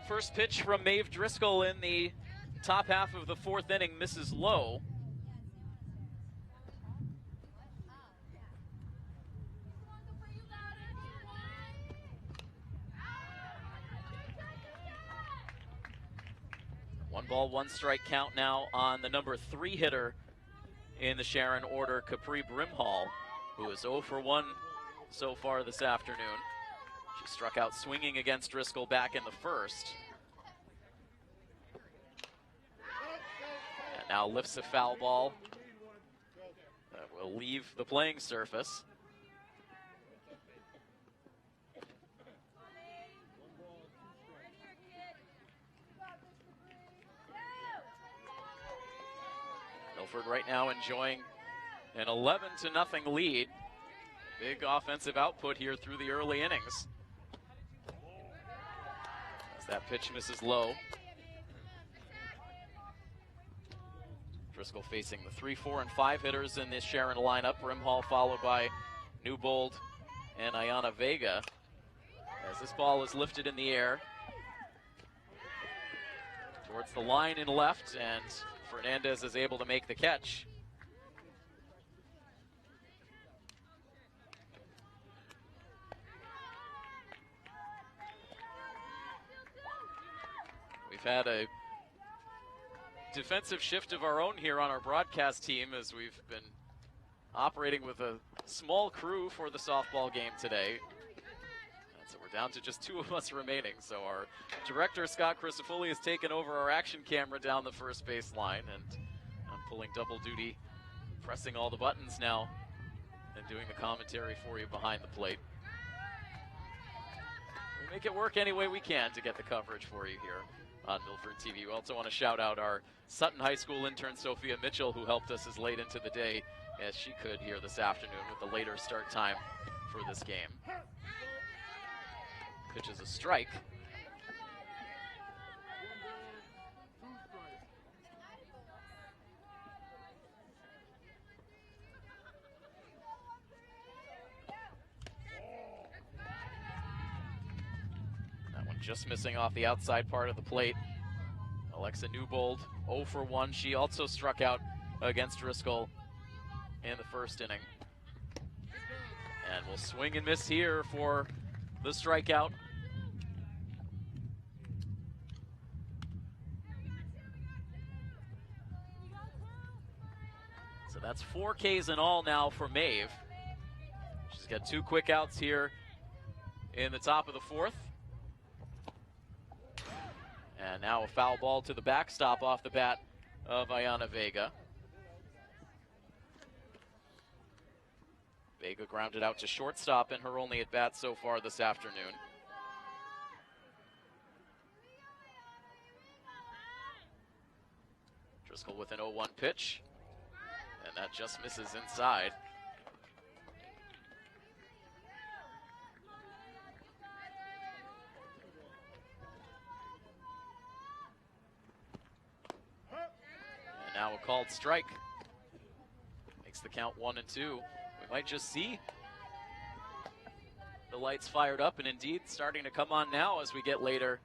First pitch from Maeve Driscoll in the top half of the fourth inning misses low. One ball, one strike count now on the number 3 hitter in the Sharon order, Capri Brimhall, who is 0 for 1 so far this afternoon. She struck out swinging against Driscoll back in the first. And now lifts a foul ball that will leave the playing surface. Milford right now enjoying an 11-0 lead. Big offensive output here through the early innings. As that pitch misses low. Driscoll facing the 3, 4, and 5 hitters in this Sharon lineup. Brimhall followed by Newbold and Ayana Vega. As this ball is lifted in the air towards the line in left, and Fernandez is able to make the catch. We've had a defensive shift of our own here on our broadcast team as we've been operating with a small crew for the softball game today. And so we're down to just 2 of us remaining. So our director, Scott Crisafulli, has taken over our action camera down the first base line, and I'm pulling double duty, pressing all the buttons now and doing the commentary for you behind the plate. We make it work any way we can to get the coverage for you here on Milford TV. We also want to shout out our Sutton High School intern, Sophia Mitchell, who helped us as late into the day as she could here this afternoon with the later start time for this game. Pitch is a strike. just missing off the outside part of the plate. Alexa Newbold 0 for 1. She also struck out against Driscoll in the first inning. And will swing and miss here for the strikeout. So that's 4 Ks in all now for Maeve. She's got 2 quick outs here in the top of the 4th. And now a foul ball to the backstop off the bat of Ayana Vega. Vega grounded out to shortstop in her only at bat so far this afternoon. Driscoll with an 0-1 pitch, and that just misses inside. And now a called strike. Makes the count 1-2. We might just see the lights fired up, and indeed starting to come on now as we get later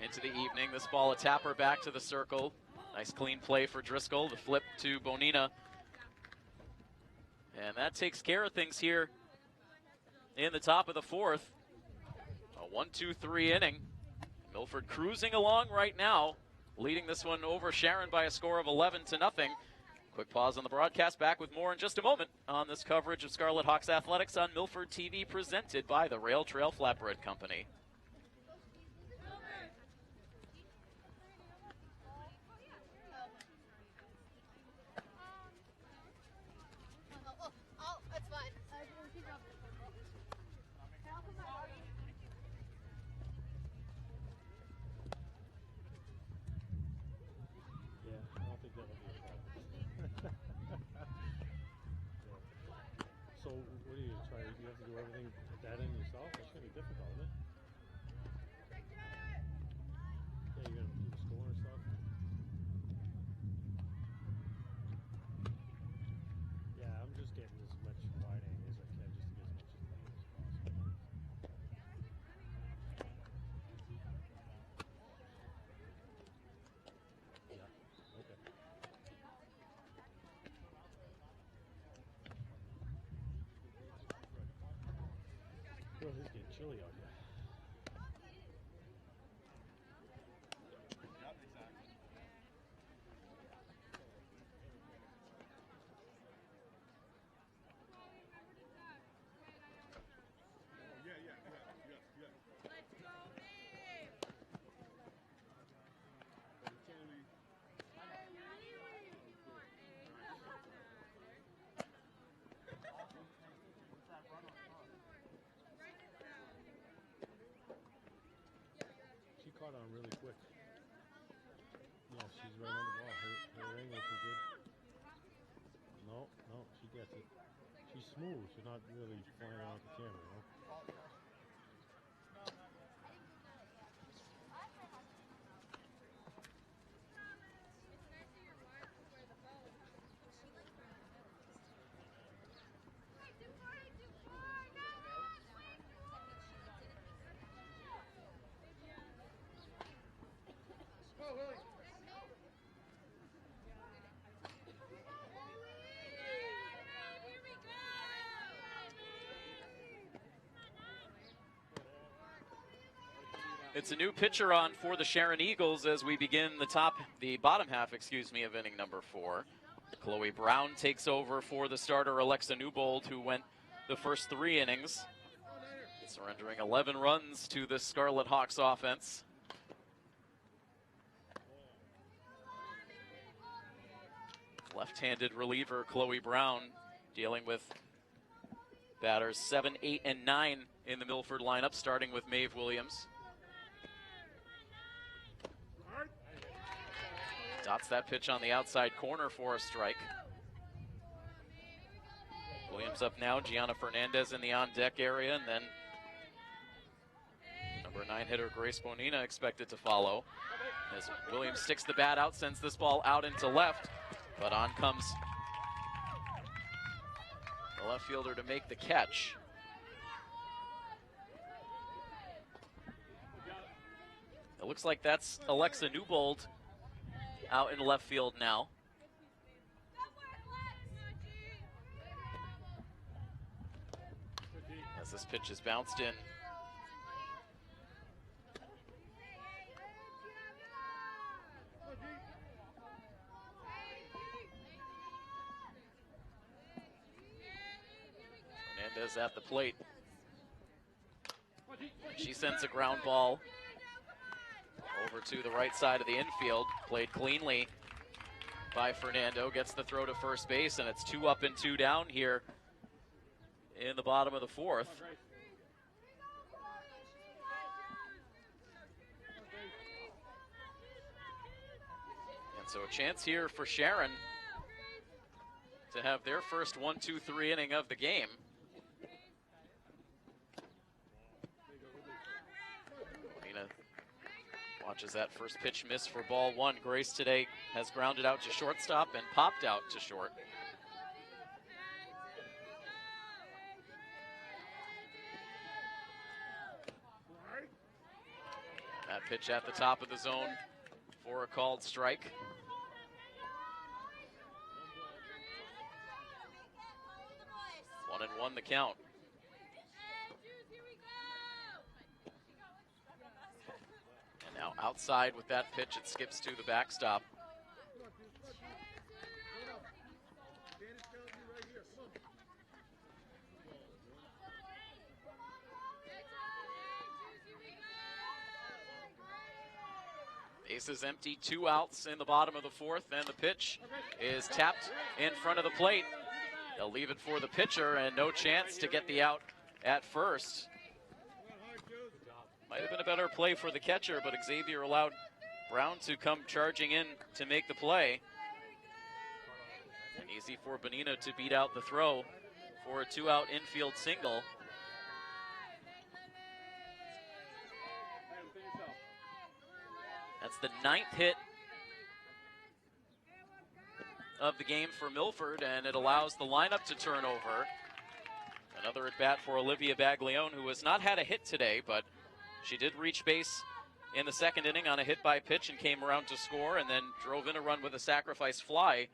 into the evening. This ball a tapper back to the circle. Nice clean play for Driscoll. The flip to Bonina. And that takes care of things here in the top of the 4th. A 1-2-3 inning. Milford cruising along right now, leading this one over Sharon by a score of 11-0. Quick pause on the broadcast. Back with more in just a moment on this coverage of Scarlet Hawks Athletics on Milford TV, presented by the Rail Trail Flatbread Company. So what do you try? You have to do everything at that end yourself? That's gonna be difficult, isn't it? Yeah, you're gonna do the score and stuff. Yeah, I'm just getting as much wide angle as I can just to get as much as possible. Yeah, okay. Well, it's getting chilly out here. Yep, exactly. She caught on really quick. Yeah, she's right on the ball. Her angles are good. No, she gets it. She's smooth. She's not really flying around the camera, you know? It's a new pitcher on for the Sharon Eagles as we begin the bottom half, of inning number 4. Chloe Brown takes over for the starter Alexa Newbold, who went the first 3 innings, surrendering 11 runs to the Scarlet Hawks offense. Left-handed reliever Chloe Brown dealing with batters 7, 8, and 9 in the Milford lineup, starting with Maeve Williams. Dots that pitch on the outside corner for a strike. Williams up now, Gianna Fernandez in the on-deck area, and then number 9 hitter Grace Bonina expected to follow. As Williams sticks the bat out, sends this ball out into left, but on comes the left fielder to make the catch. It looks like that's Alexa Newbold out in left field now. As this pitch is bounced in. Hernandez at the plate. She sends a ground ball over to the right side of the infield. Played cleanly by Fernando. Gets the throw to first base, and it's 2 up and 2 down here in the bottom of the 4th. And so a chance here for Sharon to have their first 1-2-3 inning of the game. Lena watches that first pitch miss for ball 1. Grace today has grounded out to shortstop and popped out to short. That pitch at the top of the zone for a called strike. 1-1 the count. And now outside with that pitch, it skips to the backstop. Bases empty, 2 outs in the bottom of the 4th, and the pitch is tapped in front of the plate. They'll leave it for the pitcher, and no chance to get the out at first. Might have been a better play for the catcher, but Xavier allowed Brown to come charging in to make the play. And easy for Bonino to beat out the throw for a 2-out infield single. That's the 9th hit of the game for Milford, and it allows the lineup to turn over. Another at bat for Olivia Baglione, who has not had a hit today, but she did reach base in the 2nd inning on a hit by pitch and came around to score, and then drove in a run with a sacrifice fly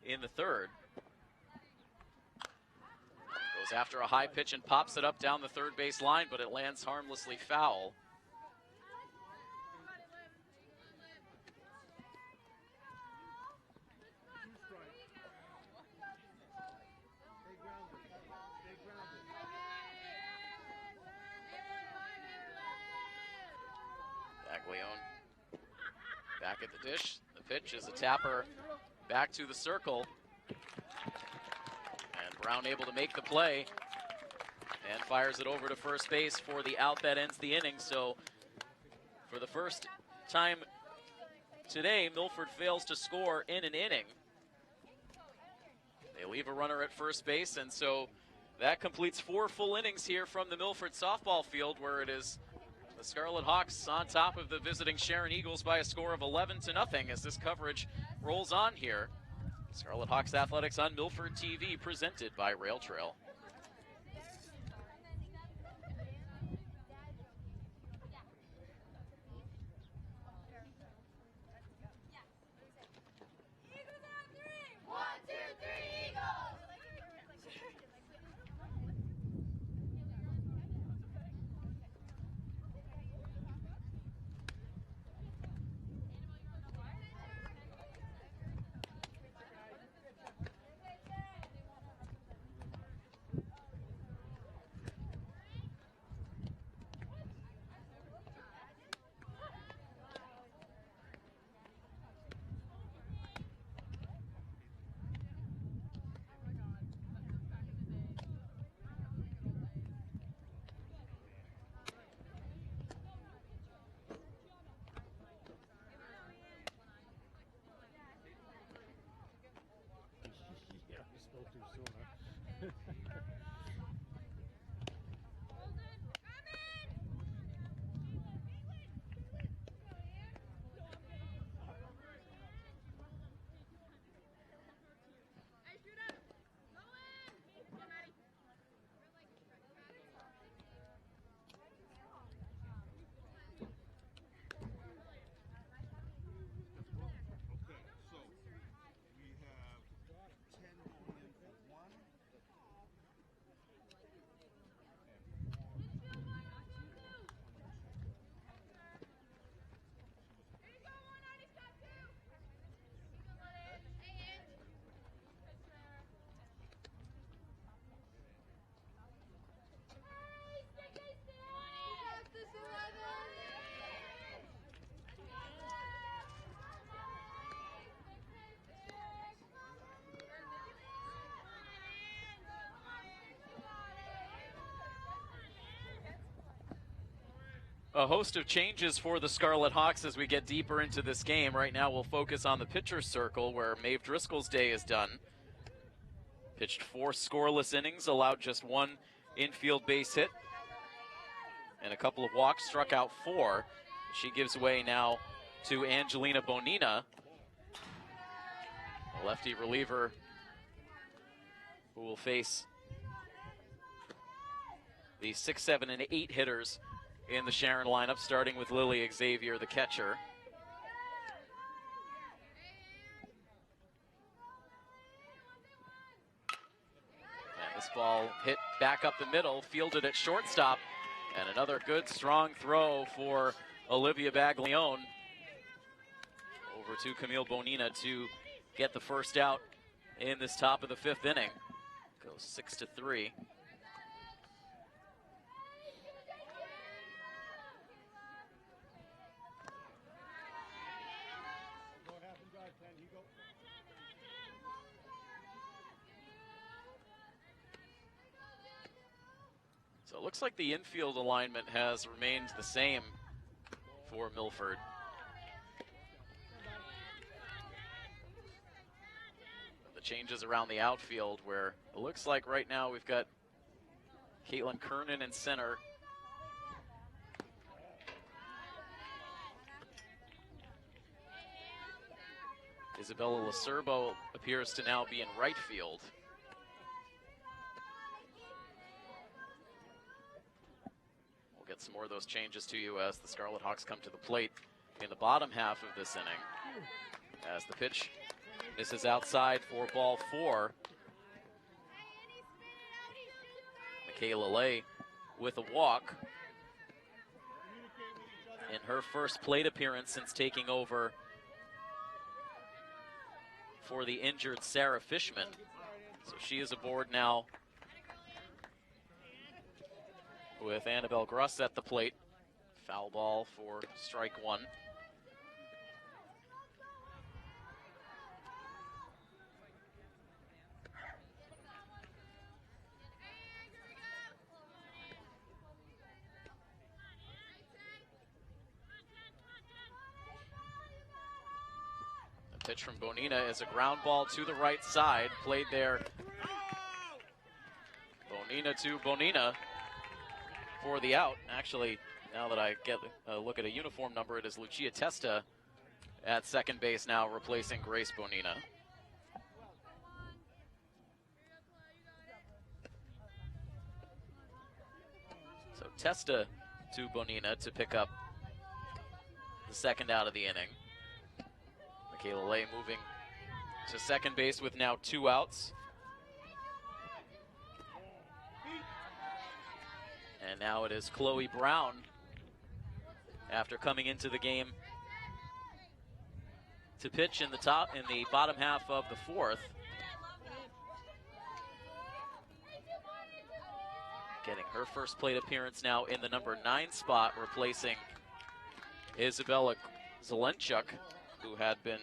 in the 3rd. Goes after a high pitch and pops it up down the 3rd base line, but it lands harmlessly foul. Baglione back at the dish. The pitch is a tapper back to the circle. And Brown able to make the play and fires it over to first base for the out that ends the inning. So for the first time today, Milford fails to score in an inning. They leave a runner at first base, and so that completes 4 full innings here from the Milford softball field, where it is the Scarlet Hawks on top of the visiting Sharon Eagles by a score of 11-0 as this coverage rolls on here. Scarlet Hawks Athletics on Milford TV, presented by Rail Trail. a host of changes for the Scarlet Hawks as we get deeper into this game. Right now we'll focus on the pitcher's circle where Maeve Driscoll's day is done. Pitched 4 scoreless innings, allowed just 1 infield base hit and a couple of walks, struck out 4. She gives way now to Angelina Bonina, a lefty reliever who will face the 6, 7, and 8 hitters in the Sharon lineup, starting with Lily Xavier, the catcher. And this ball hit back up the middle, fielded at shortstop, and another good, strong throw for Olivia Baglione over to Camille Bonina to get the first out in this top of the 5th inning. Goes 6-3. So it looks like the infield alignment has remained the same for Milford. The changes around the outfield where it looks like right now we've got Caitlin Kernan in center. Isabella Lacerbo appears to now be in right field. We'll get some more of those changes to you as the Scarlet Hawks come to the plate in the bottom half of this inning. As the pitch misses outside for ball 4. Michaela Lay with a walk in her first plate appearance since taking over for the injured Sarah Fishman. So she is aboard now with Annabelle Gruss at the plate. Foul ball for strike 1. Pitch from Bonina is a ground ball to the right side, played there. Bonina to Bonina for the out. Actually, now that I get a look at a uniform number, it is Lucia Testa at second base now, replacing Grace Bonina. So Testa to Bonina to pick up the second out of the inning. Michaela Lay moving to second base with now 2 outs. And now it is Chloe Brown, after coming into the game to pitch in the bottom half of the 4th. Getting her first plate appearance now in the number 9 spot, replacing Isabella Zelenchuk, who had been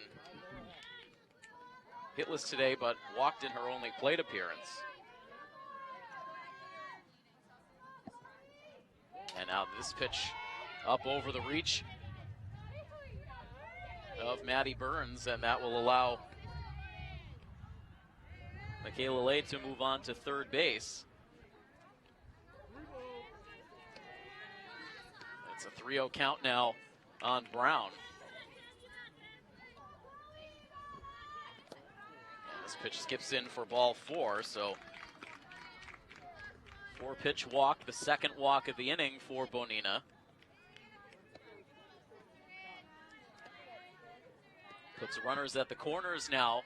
hitless today but walked in her only plate appearance. And now this pitch up over the reach of Maddie Burns, and that will allow Michaela Lay to move on to third base. It's a 3-0 count now on Brown. This pitch skips in for ball 4, so 4-pitch walk, the second walk of the inning for Bonina. Puts runners at the corners now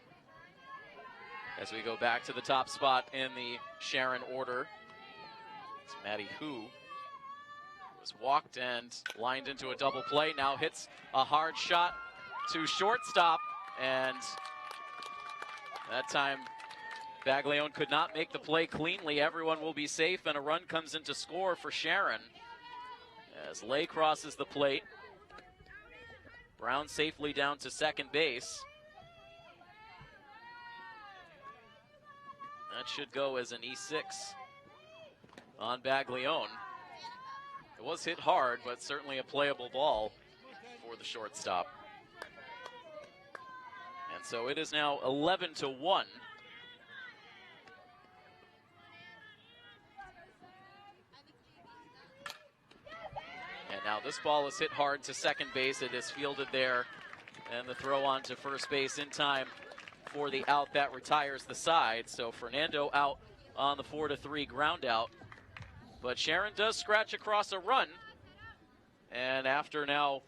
as we go back to the top spot in the Sharon order. It's Maddie Hu was walked and lined into a double play, now hits a hard shot to shortstop, and that time, Baglione could not make the play cleanly. Everyone will be safe, and a run comes into score for Sharon as Lay crosses the plate. Brown safely down to second base. That should go as an E6 on Baglione. It was hit hard, but certainly a playable ball for the shortstop. And so it is now 11-1. And now this ball is hit hard to second base. It is fielded there, and the throw on to first base in time for the out that retires the side. So Fernando out on the 4-3 ground out. But Sharon does scratch across a run. And after now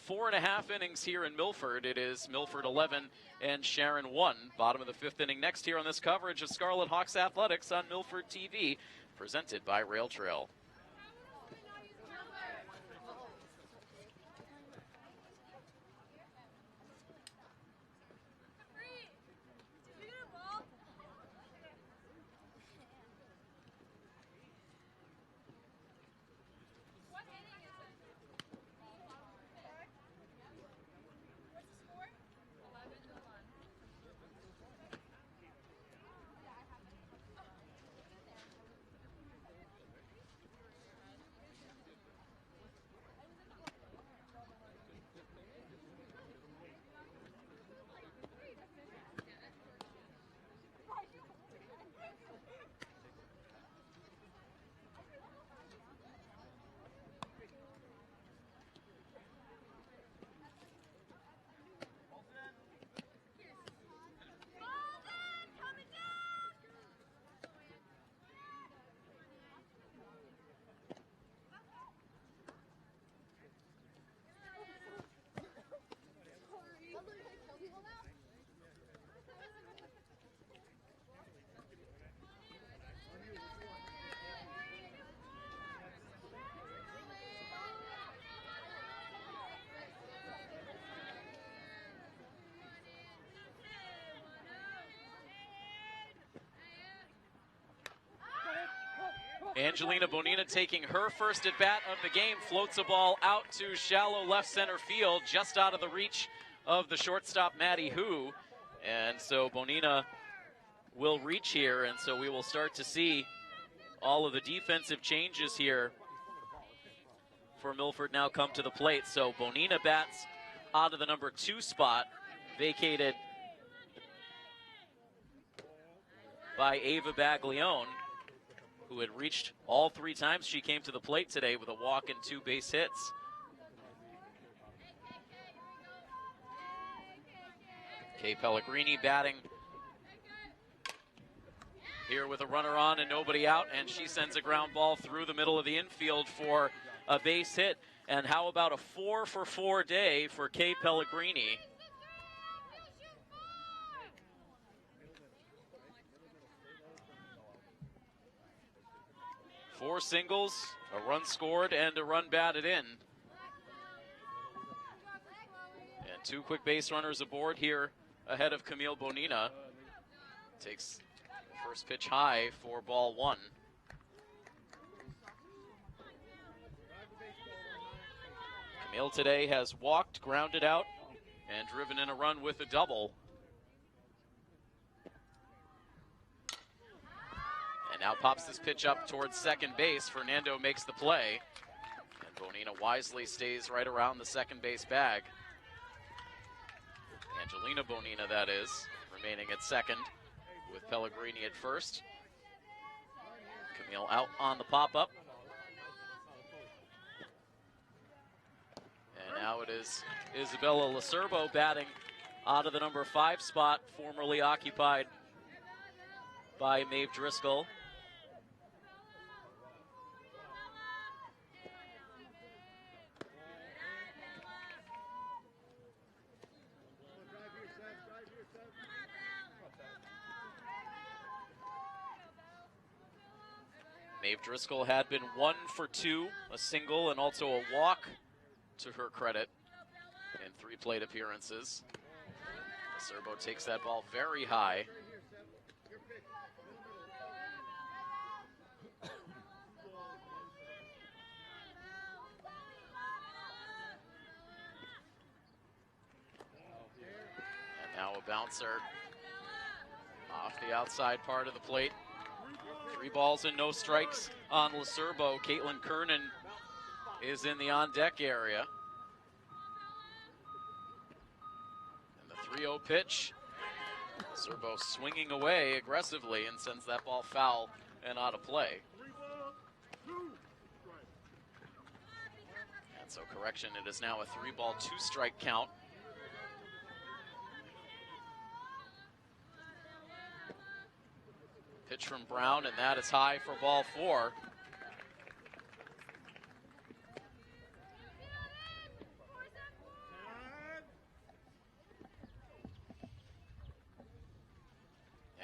4.5 innings here in Milford, it is Milford 11 and Sharon 1. Bottom of the 5th inning next here on this coverage of Scarlet Hawks Athletics on Milford TV, presented by Rail Trail. Angelina Bonina taking her first at bat of the game, floats a ball out to shallow left center field, just out of the reach of the shortstop Maddie Hu. And so Bonina will reach here, and so we will start to see all of the defensive changes here for Milford now come to the plate. So Bonina bats out of the number 2 spot, vacated by Ava Baglione, who had reached all 3 times she came to the plate today with a walk and 2 base hits. Kay Pellegrini batting here with a runner on and nobody out, and she sends a ground ball through the middle of the infield for a base hit. And how about a 4-for-4 day for Kay Pellegrini? 4 singles, a run scored, and a run batted in. And 2 quick base runners aboard here ahead of Camille Bonina. Takes first pitch high for ball 1. Camille today has walked, grounded out, and driven in a run with a double. And now pops this pitch up towards second base. Fernando makes the play. And Bonina wisely stays right around the second base bag. Angelina Bonina, that is, remaining at second with Pellegrini at first. Camille out on the pop-up. And now it is Isabella Lacerbo batting out of the number 5 spot, formerly occupied by Maeve Driscoll. Maeve Driscoll had been 1 for 2, a single and also a walk to her credit in 3 plate appearances. Serbo takes that ball very high. And now a bouncer off the outside part of the plate. 3 balls and no strikes on Lacerbo. Caitlin Kernan is in the on-deck area. And the 3-0 pitch. Serbo swinging away aggressively and sends that ball foul and out of play. And so correction, it is now a 3-ball, 2-strike count. Pitch from Brown, and that is high for ball 4.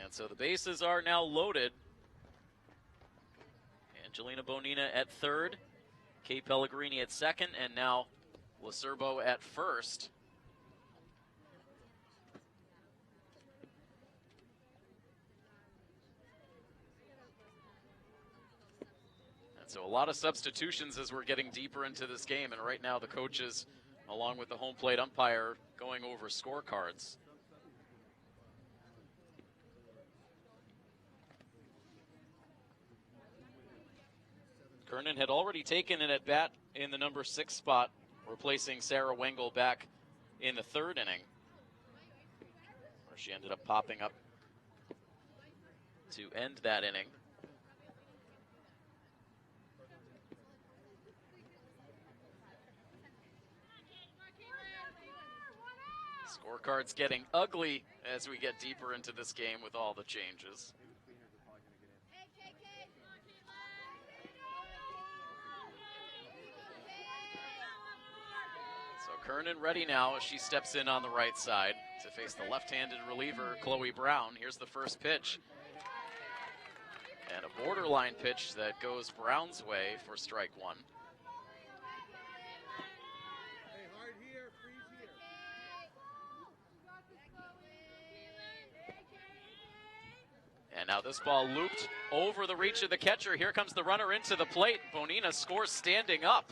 And so the bases are now loaded. Angelina Bonina at third, Kay Pellegrini at second, and now Lacerbo at first. And so a lot of substitutions as we're getting deeper into this game, and right now the coaches, along with the home plate umpire, going over scorecards. Kernan had already taken an at-bat in the number 6 spot, replacing Sarah Wengel back in the 3rd inning, where she ended up popping up to end that inning. Scorecards getting ugly as we get deeper into this game with all the changes. Kernan ready now as she steps in on the right side to face the left-handed reliever, Chloe Brown. Here's the first pitch. And a borderline pitch that goes Brown's way for strike 1. And now this ball looped over the reach of the catcher. Here comes the runner into the plate. Bonina scores standing up.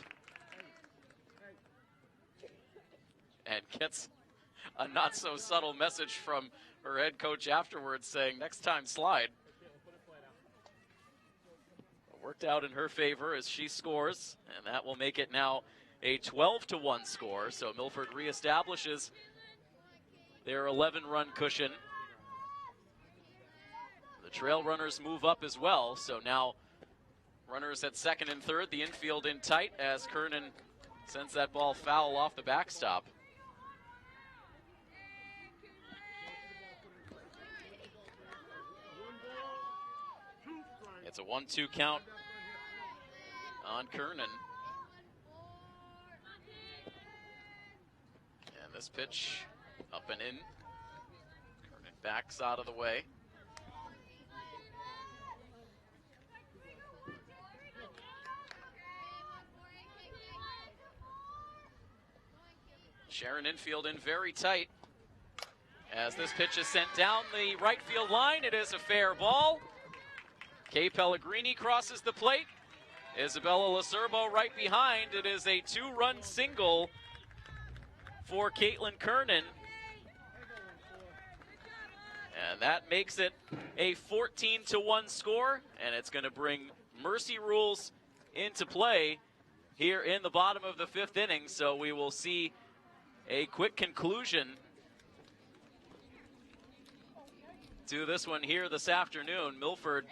And gets a not-so-subtle message from her head coach afterwards saying, next time slide. Worked out in her favor as she scores, and that will make it now a 12-1 score. So Milford reestablishes their 11-run cushion. The trail runners move up as well, so now runners at second and third, the infield in tight as Kernan sends that ball foul off the backstop. It's a 1-2 count on Kernan. And this pitch up and in. Kernan backs out of the way. Sharon infield in very tight. As this pitch is sent down the right field line, it is a fair ball. Kay Pellegrini crosses the plate. Isabella Lacerbo right behind. It is a 2-run single for Caitlin Kernan. And that makes it a 14-1 score, and it's going to bring mercy rules into play here in the bottom of the 5th inning. So we will see a quick conclusion to this one here this afternoon. Milford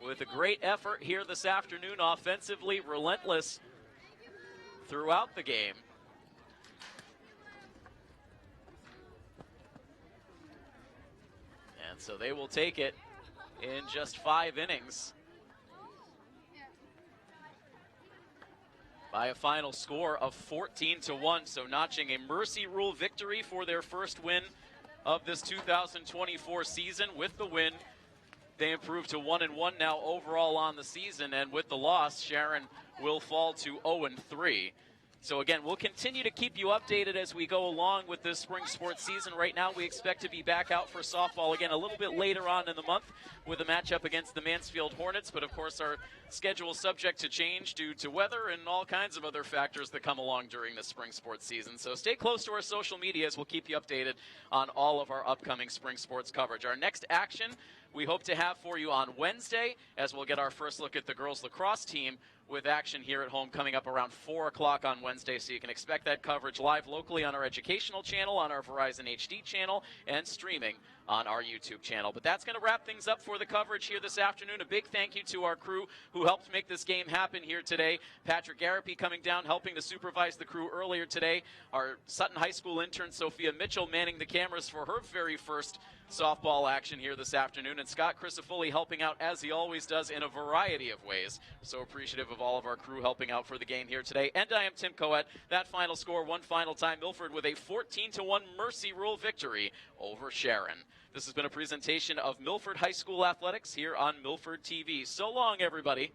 with a great effort here this afternoon, offensively relentless throughout the game. And so they will take it in just 5 innings by a final score of 14-1. So notching a mercy rule victory for their first win of this 2024 season. With the win, they improve to 1-1 now overall on the season, and with the loss, Sharon will fall to 0-3. So again, we'll continue to keep you updated as we go along with this spring sports season. Right now, we expect to be back out for softball again a little bit later on in the month with a matchup against the Mansfield Hornets. But of course, our schedule is subject to change due to weather and all kinds of other factors that come along during the spring sports season. So stay close to our social media as we'll keep you updated on all of our upcoming spring sports coverage. Our next action we hope to have for you on Wednesday, as we'll get our first look at the girls lacrosse team with action here at home coming up around 4 o'clock on Wednesday. So you can expect that coverage live locally on our educational channel, on our Verizon HD channel, and streaming on our YouTube channel. But that's going to wrap things up for the coverage here this afternoon. A big thank you to our crew who helped make this game happen here today. Patrick Garapi coming down, helping to supervise the crew earlier today. Our Sutton High School intern, Sophia Mitchell, manning the cameras for her very first softball action here this afternoon. And Scott Crisafulli helping out, as he always does, in a variety of ways. So appreciative of all of our crew helping out for the game here today. And I am Tim Coet. That final score, one final time, Milford with a 14-1 Mercy Rule victory over Sharon. This has been a presentation of Milford High School Athletics here on Milford TV. So long, everybody.